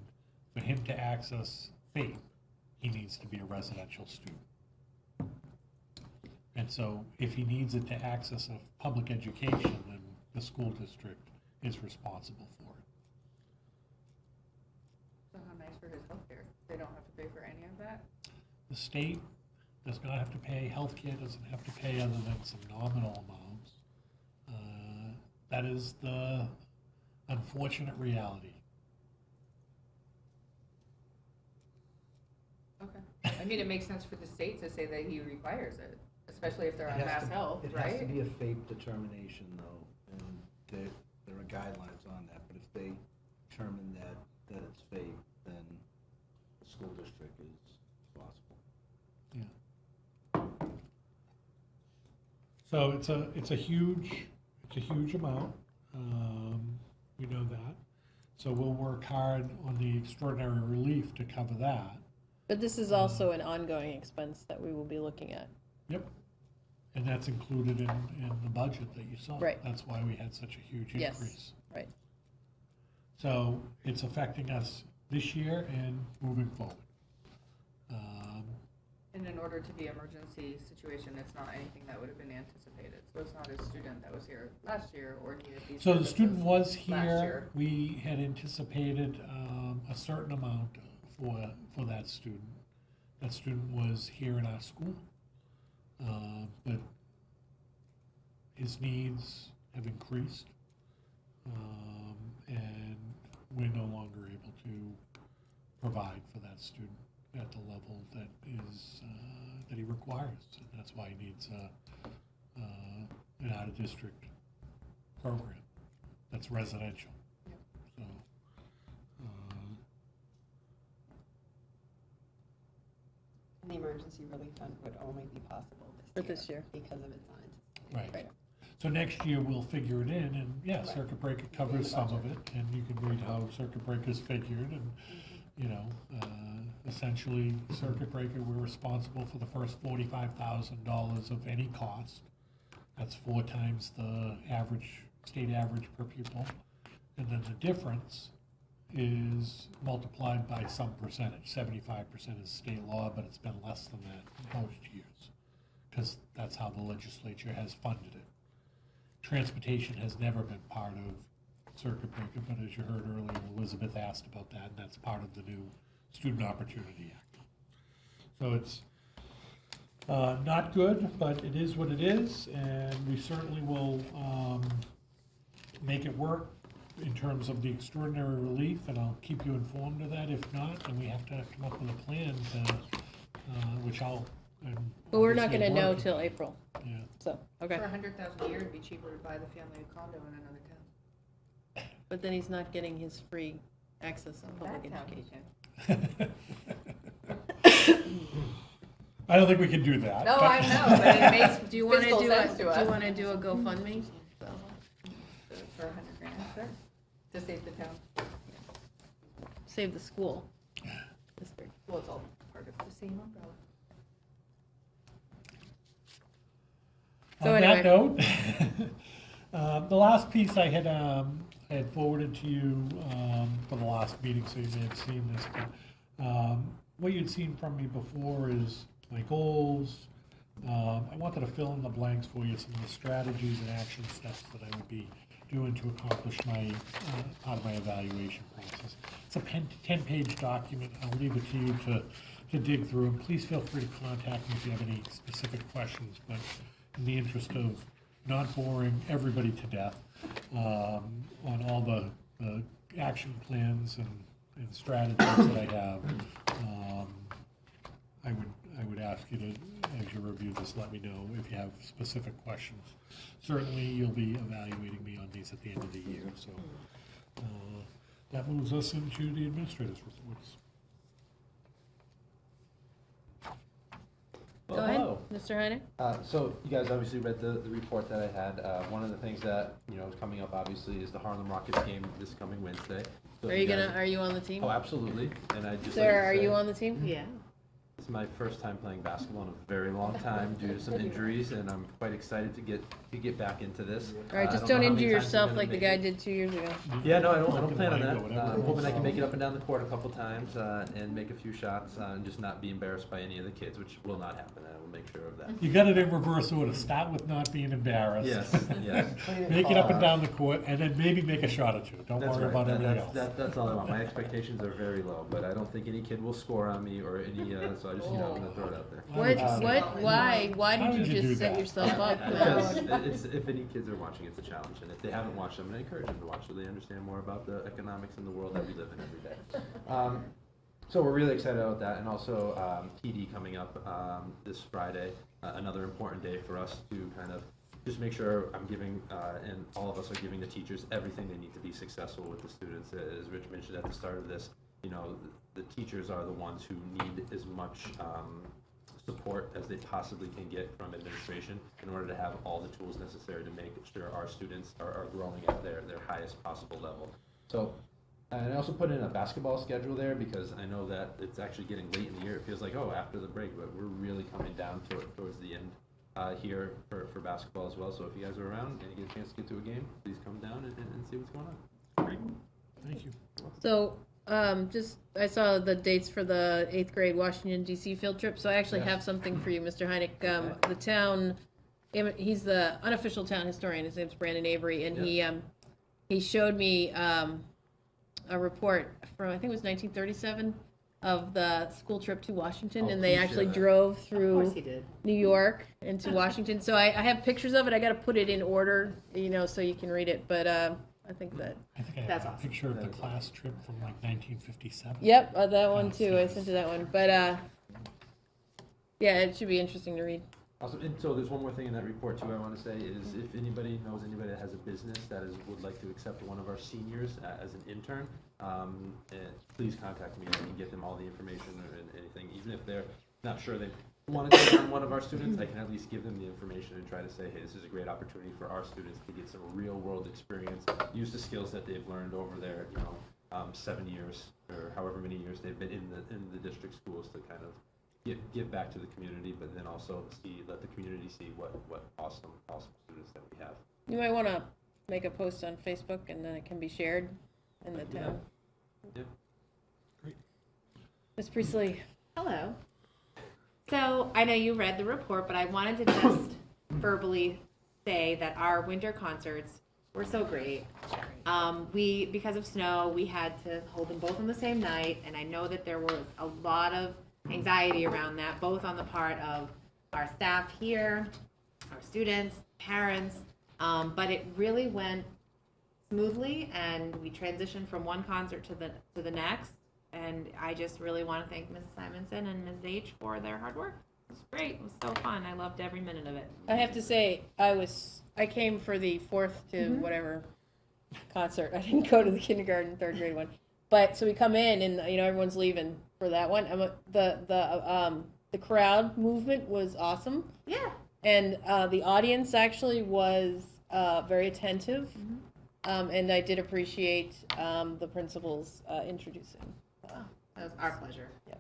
for him to access FAPE, he needs to be a residential student. And so if he needs it to access a public education, then the school district is responsible for it. So how nice for his healthcare, they don't have to pay for any of that? The state does not have to pay, healthcare doesn't have to pay other than some nominal amounts. That is the unfortunate reality. Okay, I mean, it makes sense for the state to say that he requires it, especially if they're on It has Mass to- Health, It has to right? be a FAPE determination though, and there are guidelines on that, but if they determine that it's FAPE, then the school district is responsible. So it's a huge amount. We know that. So we'll work hard on the extraordinary relief to cover that. But this is also an ongoing expense that we will be looking at. Yep. And that's included in the budget that you saw. Right. That's why we had such a huge Yes, increase. right. So it's affecting us this year and moving forward. And in order to be emergency situation, it's not anything that would have been anticipated, so it's not a student that was here last year or needed these So the services student was last here. year. We had anticipated a certain amount for that student. That student was here in our school. But his needs have increased. And we're no longer able to provide for that student at the level that is, that he requires. And that's why he needs an out-of-district program that's residential. So, And the emergency relief fund would only be possible For this this year. year because of its right. Right. So next year, we'll figure it in, and yeah, circuit breaker covers some of it, and you can read how circuit breaker's figured, and, you know, essentially, circuit breaker, we're responsible for the first $45,000 of any cost. That's 4 times the average, state average per pupil. And then the difference is multiplied by some percentage. 75% is state law, but it's been less than that most years, because that's how the legislature has funded it. Transportation has never been part of circuit breaker, but as you heard earlier, Elizabeth asked about that, and that's part of the new Student Opportunity Act. So it's not good, but it is what it is, and we certainly will make it work in terms of the extraordinary relief, and I'll keep you informed of that. If not, then we have to come up with a plan to, which I'm But we're not obviously gonna know working till on. April, Yeah. so, okay. For $100,000 a year, it'd be cheaper to buy the family a condo in another town. But then he's not getting his free access on public That town education. he can. I don't think we can do that. No, but- I know, but it makes Do you want to Fiscal do a, sense to do you us. want to do a GoFundMe? for $100,000, sure, to save the town. Save the school district. Well, it's all part of the same umbrella. So On that anyway. note, the last piece I had forwarded to you for the last meeting, so you may have seen this, but what you'd seen from me before is my goals. I wanted to fill in the blanks for you, some of the strategies and action steps that I would be doing to accomplish my part of my evaluation process. It's a 10-page document. I'll leave it to you to dig through, and please feel free to contact me if you have any specific questions, but in the interest of not boring everybody to death on all the action plans and strategies that I have, I would ask you to, as you review this, let me know if you have specific questions. Certainly, you'll be evaluating me on these at the end of the year, so that moves us into the administrator's reports. Go ahead, hello. Mr. Heine. So you guys obviously read the report that I had. One of the things that, is coming up obviously is the Harlem Rockets game this coming Wednesday. So Are if you guys- are you on the team? Oh, absolutely. And I just. Sarah, are you on the team? Yeah. It's my first time playing basketball in a very long time due to some injuries, and I'm quite excited to get back into this. All right, I just don't know don't how many injure times I'm yourself gonna like the make guy it. did 2 years ago. Yeah, no, I don't plan on Leg or that. whatever I'm it hoping is. I can make it up and down the court a couple times and make a few shots and just not be embarrassed by any of the kids, which will not happen. I will make sure of that. You got it in reverse order. Start with not being embarrassed. Yes, yes. Make it up and down the court, and then maybe make a shot or two. Don't That's worry right. about That- everything that's, else. that's all I want. My expectations are very low, but I don't think any kid will score on me or any. So I just, I'm gonna throw it out there. Why How did would you you do just set that? yourself up? Because if any kids are watching, it's a challenge, and if they haven't watched, I'm gonna encourage them to watch so they understand more about the economics in the world that we live in every day. So we're really excited about that, and also PD coming up this Friday, another important day for us to kind of just make sure I'm giving, and all of us are giving the teachers everything they need to be successful with the students. As Rich mentioned at the start of this, the teachers are the ones who need as much support as they possibly can get from administration in order to have all the tools necessary to make sure our students are growing at their highest possible level. So, and I also put in a basketball schedule there because I know that it's actually getting late in the year. It feels like, after the break, but we're really coming down towards the end here for basketball as well. So if you guys are around and you get a chance to get to a game, please come down and see what's going on. Great. Thank you. So, I saw the dates for the 8th grade Washington D.C. field trip, so I actually Yes. have something for you, Mr. Heineck. The town, he's the unofficial town historian, his name's Brandon Avery, and he showed me, a report from, I think it was 1937, of the school trip to Washington, Oh, and they please actually share that. drove Of through course he did. New York into Washington. So I have pictures of it. I got to put it in order, so you can read it. But I think that. I think I have That's a awesome. picture of the class trip from like 1957. Yep, that one too. I sent you that one. But yeah, it should be interesting to read. Awesome. And so there's one more thing in that report too I want to say is if anybody knows anybody that has a business that would like to accept one of our seniors as an intern, please contact me. I can get them all the information or anything. Even if they're not sure they want to take on one of our students, I can at least give them the information and try to say, hey, this is a great opportunity for our students to get some real world experience, use the skills that they've learned over their 7 years or however many years they've been in the district schools to kind of give back to the community, but then also let the community see what awesome students that we have. You might want to make a post on Facebook, and then it can be shared in the town. Yeah. Great. Ms. Priestley. Hello. So I know you read the report, but I wanted to just verbally say that our winter concerts were so great. Because of snow, we had to hold them both on the same night, and I know that there was a lot of anxiety around that, both on the part of our staff here, our students, parents, but it really went smoothly, and we transitioned from one concert to the next. And I just really want to thank Mrs. Simonson and Ms. H for their hard work. It was great. It was so fun. I loved every minute of it. I have to say, I came for the 4th to whatever concert. I didn't go to the kindergarten, 3rd grade one. But so we come in and everyone's leaving for that one. the crowd movement was awesome. Yeah. And the audience actually was very attentive. And I did appreciate the principals introducing. That was our pleasure. Yeah.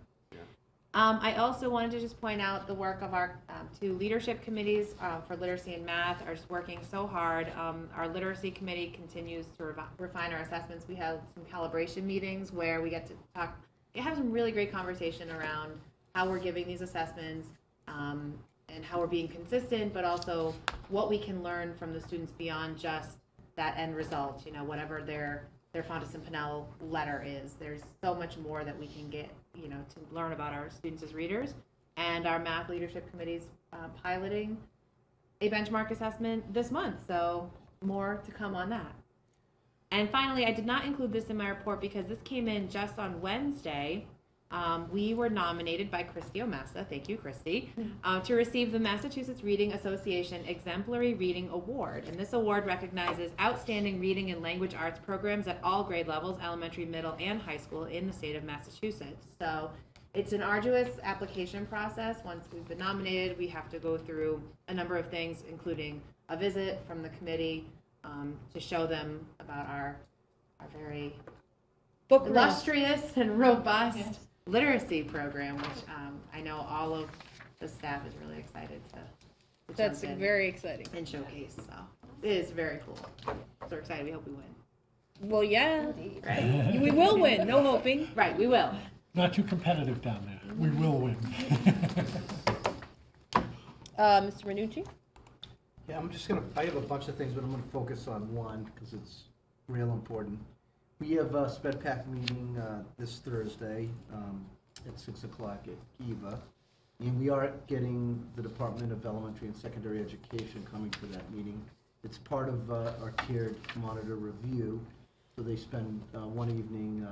I also wanted to just point out the work of our two leadership committees for literacy and math are just working so hard. Our literacy committee continues to refine our assessments. We have some calibration meetings where we get to have some really great conversation around how we're giving these assessments and how we're being consistent, but also what we can learn from the students beyond just that end result, whatever their Fontes Pinnell letter is. There's so much more that we can get, to learn about our students as readers. And our math leadership committee's piloting a benchmark assessment this month, so more to come on that. And finally, I did not include this in my report because this came in just on Wednesday. We were nominated by Christy Omassa, thank you, Christy, to receive the Massachusetts Reading Association Exemplary Reading Award. And this award recognizes outstanding reading and language arts programs at all grade levels, elementary, middle, and high school in the state of Massachusetts. So it's an arduous application process. Once we've been nominated, we have to go through a number of things, including a visit from the committee to show them about our very illustrious and robust literacy program, which I know all of the staff is really excited to That's jump in very exciting. and showcase. So it is very cool. So we're excited. We hope we win. Well, yeah, Right? we will win. No hoping. Right. We will. Not too competitive down there. We will win. Mr. Minucci? Yeah, I have a bunch of things, but I'm gonna focus on one, because it's real important. We have a sped pack meeting this Thursday at 6 o'clock at Kiva. And we are getting the Department of Elementary and Secondary Education coming to that meeting. It's part of our tiered monitor review. So they spend one evening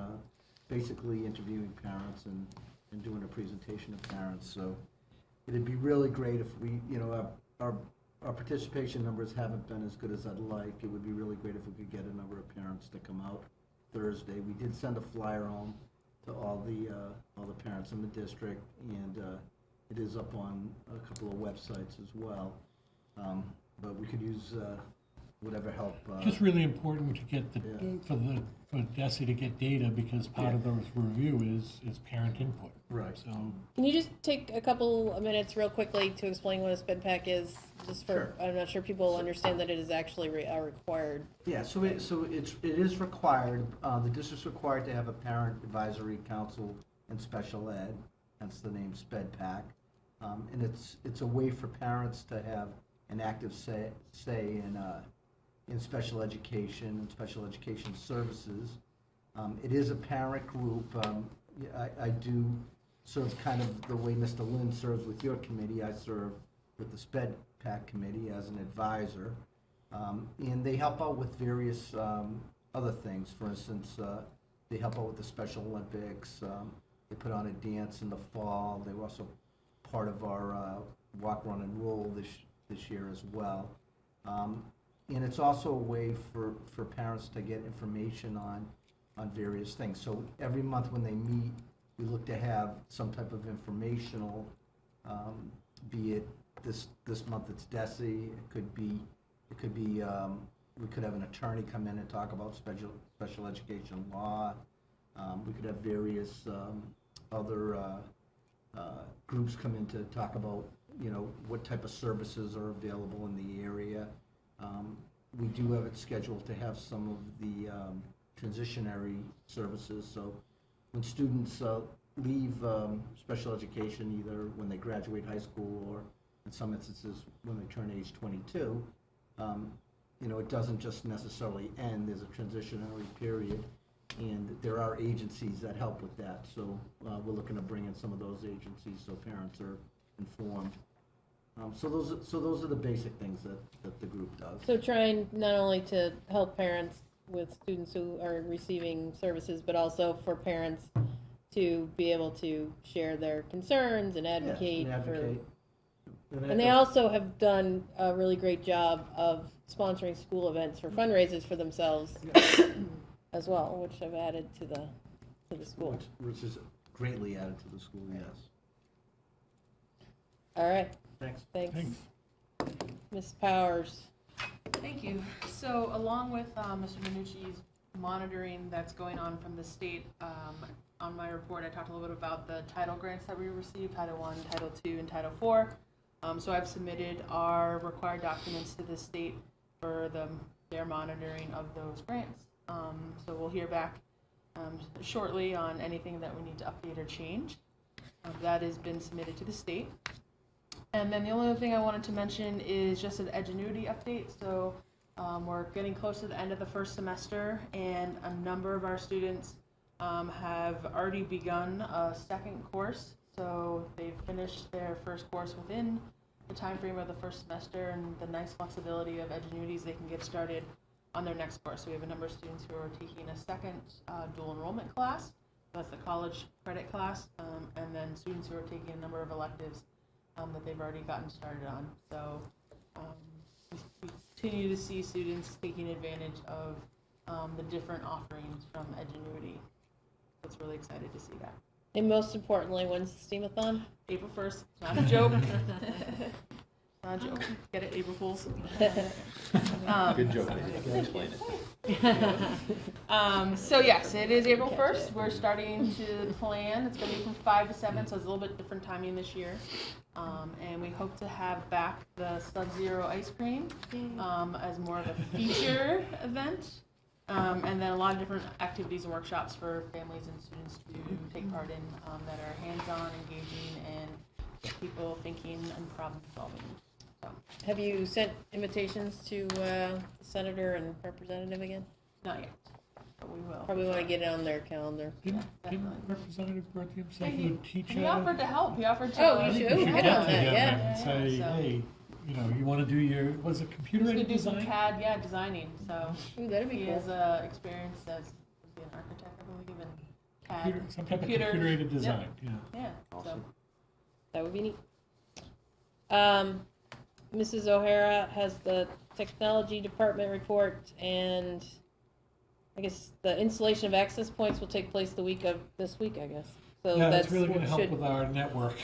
basically interviewing parents and doing a presentation to parents. So it'd be really great if we, our participation numbers haven't been as good as I'd like. It would be really great if we could get a number of parents to come out Thursday. We did send a flyer home to all the parents in the district, and it is up on a couple of websites as well. But we could use whatever help. Just really important to get Yeah. for DESI to get data, because part of the review is parent input. Right. So Can you just take a couple of minutes real quickly to explain what a sped pack is? Just for, Sure. I'm not sure people understand that it is actually required. Yeah, so it is required, the district's required to have a parent advisory council in special ed, hence the name SPED PAC. And it's a way for parents to have an active say in special education and special education services. It is a parent group. I do serve kind of the way Mr. Lynn serves with your committee. I serve with the SPED PAC committee as an advisor. And they help out with various other things. For instance, they help out with the Special Olympics. They put on a dance in the fall. They were also part of our walk, run, and roll this year as well. And it's also a way for parents to get information on various things. So every month when they meet, we look to have some type of informational, be it this month it's DESI, it could be we could have an attorney come in and talk about special education law. We could have various other groups come in to talk about what type of services are available in the area. We do have it scheduled to have some of the transitionary services. So when students leave special education, either when they graduate high school or in some instances when they turn age 22, it doesn't just necessarily end. There's a transitionary period, and there are agencies that help with that. So we're looking to bring in some of those agencies so parents are informed. So those are the basic things that the group does. So trying not only to help parents with students who are receiving services, but also for parents to be able to share their concerns and advocate, And they also have done a really great job of sponsoring school events for fundraisers for themselves as well, which have added to the school. Which is greatly added to the school, yes. All right, Thanks. thanks. Thanks. Ms. Powers. Thank you. So along with Mr. Minucci's monitoring that's going on from the state, on my report, I talked a little bit about the title grants that we received, Title I, Title II, and Title IV. So I've submitted our required documents to the state for their monitoring of those grants. So we'll hear back shortly on anything that we need to update or change. That has been submitted to the state. And then the only other thing I wanted to mention is just an Edgenuity update. So we're getting close to the end of the first semester, and a number of our students have already begun a second course. So they've finished their first course within the time frame of the first semester, and the nice flexibility of Edgenuity is they can get started on their next course. So we have a number of students who are taking a second dual enrollment class. That's the college credit class, and then students who are taking a number of electives that they've already gotten started on. So we continue to see students taking advantage of the different offerings from Edgenuity. So it's really excited to see that. And most importantly, when's the Steamathon? April 1st, not a joke. Not a joke. Get it, April Fools. Good joke, maybe. Explain it. So yes, it is April 1st. We're starting to plan. It's going to be from 5 to 7, so it's a little bit different timing this year. And we hope to have back the Sub-Zero ice cream as more of a feature event. And then a lot of different activities and workshops for families and students to take part in that are hands-on, engaging, and get people thinking and problem solving. So, Have you sent invitations to the senator and representative again? not yet, but we will. Probably want to get it on their calendar. Didn't definitely. Representative Berthium say Yeah, he would teach He it? offered to help. He offered to. Oh, you should. We should Get get on that, together yeah. and say, So- hey, you know, you want to do your, was it He's computer gonna aided do some design? CAD, designing. So Ooh, that'd be he cool. has experience as an architect, I believe, in CAD. Computer- Some type of Computer- computer aided Yep. design, yeah. Yeah. Awesome. That would be neat. Mrs. O'Hara has the technology department report, and I guess the installation of access points will take place this week, I guess. So Yeah, that's it's really gonna help should- with our network.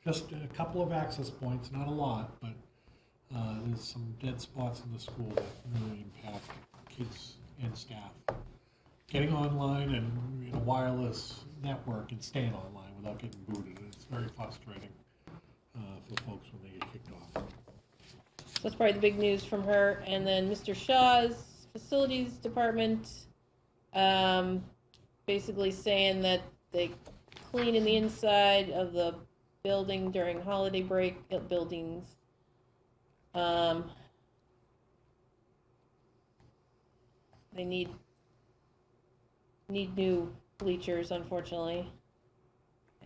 Just a couple of access points, not a lot, but there's some dead spots in the school that really impact kids and staff. Getting online and in a wireless network and staying online without getting booted, it's very frustrating for folks when they get kicked off. So that's probably the big news from her. And then Mr. Shaw's facilities department, basically saying that they clean in the inside of the building during holiday break buildings. They need new bleachers, unfortunately.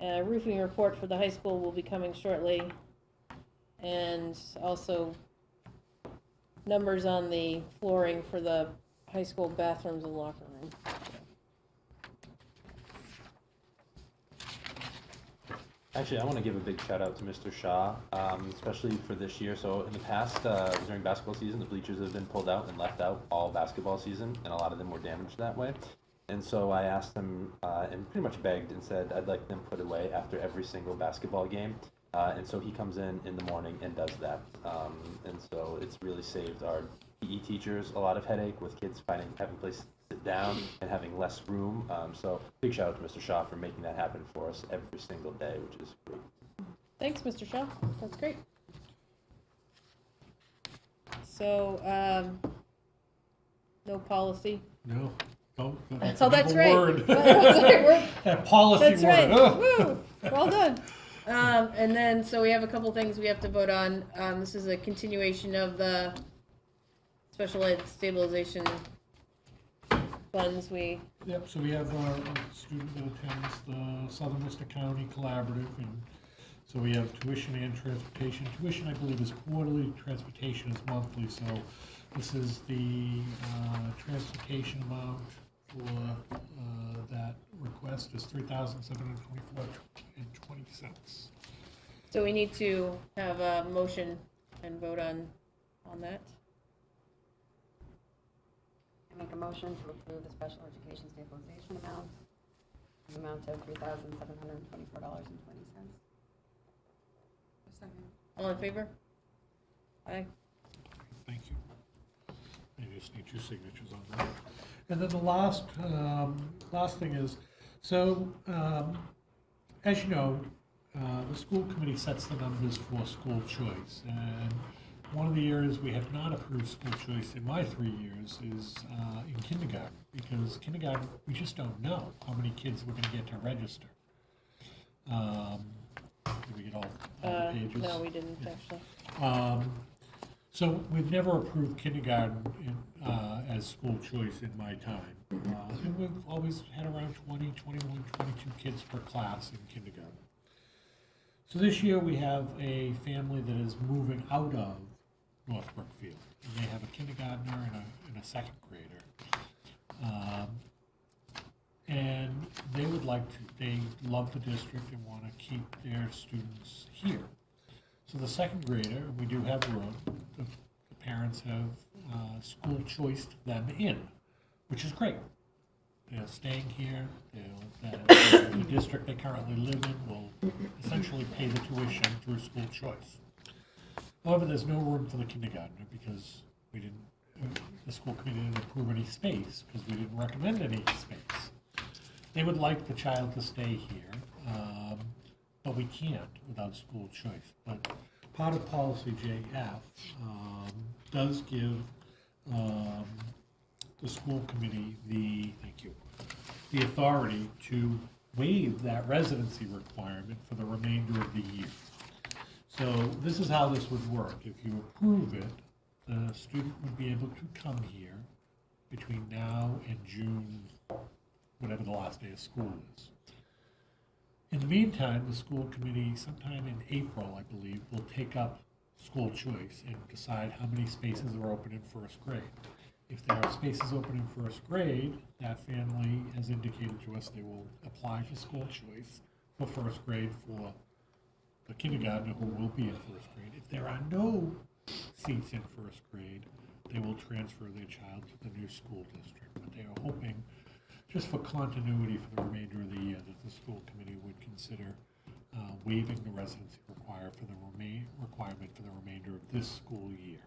A roofing report for the high school will be coming shortly. And also numbers on the flooring for the high school bathrooms and locker room. Actually, I want to give a big shout out to Mr. Shaw, especially for this year. So in the past, during basketball season, the bleachers have been pulled out and left out all basketball season, and a lot of them were damaged that way. And so I asked him and pretty much begged and said I'd like them put away after every single basketball game. And so he comes in the morning and does that. And so it's really saved our PE teachers a lot of headache with kids having a place to sit down and having less room. So big shout out to Mr. Shaw for making that happen for us every single day, which is great. Thanks, Mr. Shaw. That's great. So, no policy. No, don't. Oh, that's a right. word. That's right. We're- That policy That's word. right. Ugh. Woo! Well done. And then, so we have a couple things we have to vote on. This is a continuation of the special ed stabilization funds. Yep, so we have a student that attends the Southern Worcester County Collaborative, and so we have tuition and transportation. Tuition, I believe, is quarterly, transportation is monthly, so this is the transportation amount for that request is $3,724.20. So we need to have a motion and vote on that. I make a motion to approve the special education stabilization amount, the amount of $3,724.20. All in favor? Aye. Thank you. I just need your signatures on that. And then the last thing is, so, as you know, the school committee sets the numbers for school choice. And one of the areas we have not approved school choice in my 3 years is in kindergarten, because kindergarten, we just don't know how many kids we're gonna get to register. Did we get all the pages? No, we didn't actually. So we've never approved kindergarten as school choice in my time. And we've always had around 20, 21, 22 kids per class in kindergarten. So this year we have a family that is moving out of North Brookfield. And they have a kindergartner and a second grader. And they would like to, they love the district and want to keep their students here. So the second grader, we do have room, the parents have school choiced them in, which is great. They're staying here, the district they currently live in will essentially pay the tuition through school choice. However, there's no room for the kindergartner because we didn't, the school committee didn't approve any space because we didn't recommend any space. They would like the child to stay here, but we can't without school choice. But part of policy JF does give the school committee the authority to waive that residency requirement for the remainder of the year. So this is how this would work. If you approve it, the student would be able to come here between now and June, whatever the last day of school is. In the meantime, the school committee, sometime in April, I believe, will take up school choice and decide how many spaces are open in first grade. If there are spaces open in first grade, that family has indicated to us they will apply for school choice for first grade for the kindergartner who will be in first grade. If there are no seats in first grade, they will transfer their child to the new school district. But they are hoping, just for continuity for the remainder of the year, that the school committee would consider waiving the residency requirement for the remainder of this school year.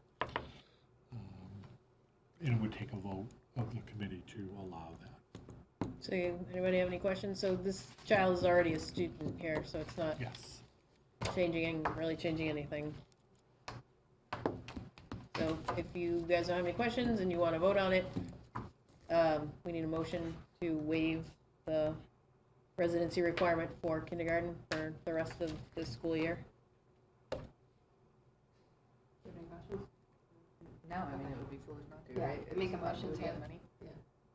And it would take a vote of the committee to allow that. So anybody have any questions? So this child is already a student here, so it's not Yes. really changing anything. So if you guys don't have any questions and you want to vote on it, we need a motion to waive the residency requirement for kindergarten for the rest of this school year. No, I mean, it would be foolish not to, Yeah, right? make a It's motion not to- losing money.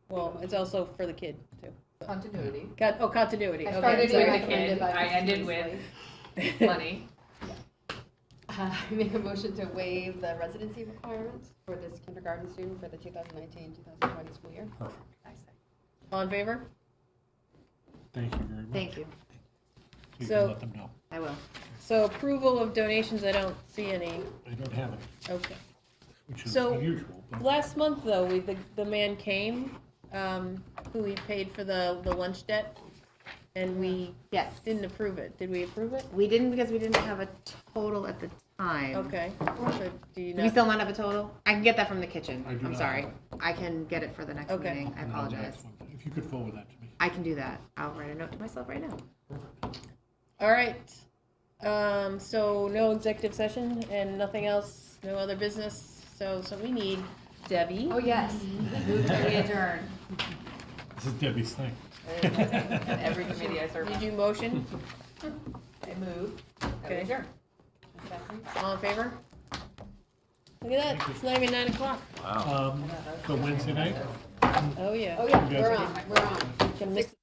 Well, it's also for the kid too. Continuity. Continuity. I Okay. started sorry. with the recommended kid. by I Mrs. ended Weasley. with money. I make a motion to waive the residency requirements for this kindergarten student for the 2019-2020 school year. Perfect. All in favor? Thank you very much. Thank you. So you So- can let them know. I will. So approval of donations, I don't see any. I don't have it, Okay. which is So- unusual, but Last month, though, the man came, who he paid for the lunch debt, and we Yes. didn't approve it. Did we approve it? We didn't because we didn't have a total at the time. Okay. So do you Do we know? still not have a total? I can get that from the kitchen. I do I'm not sorry. have I can get it for the next Okay. meeting. I No, apologize. that's one. If you could forward that to me. I can do that. I'll write a note to myself right now. All right. So no executive session and nothing else, no other business. So we need Debbie. Oh, yes. Move that we adjourn. This is Debbie's thing. And every committee I serve Did on. you motion? I move that we Okay. adjourn. All in favor? Look at that. It's not even 9 o'clock. For Wednesday night? Oh, yeah. Oh, yeah, You guys we're okay? on, we're on. Gonna miss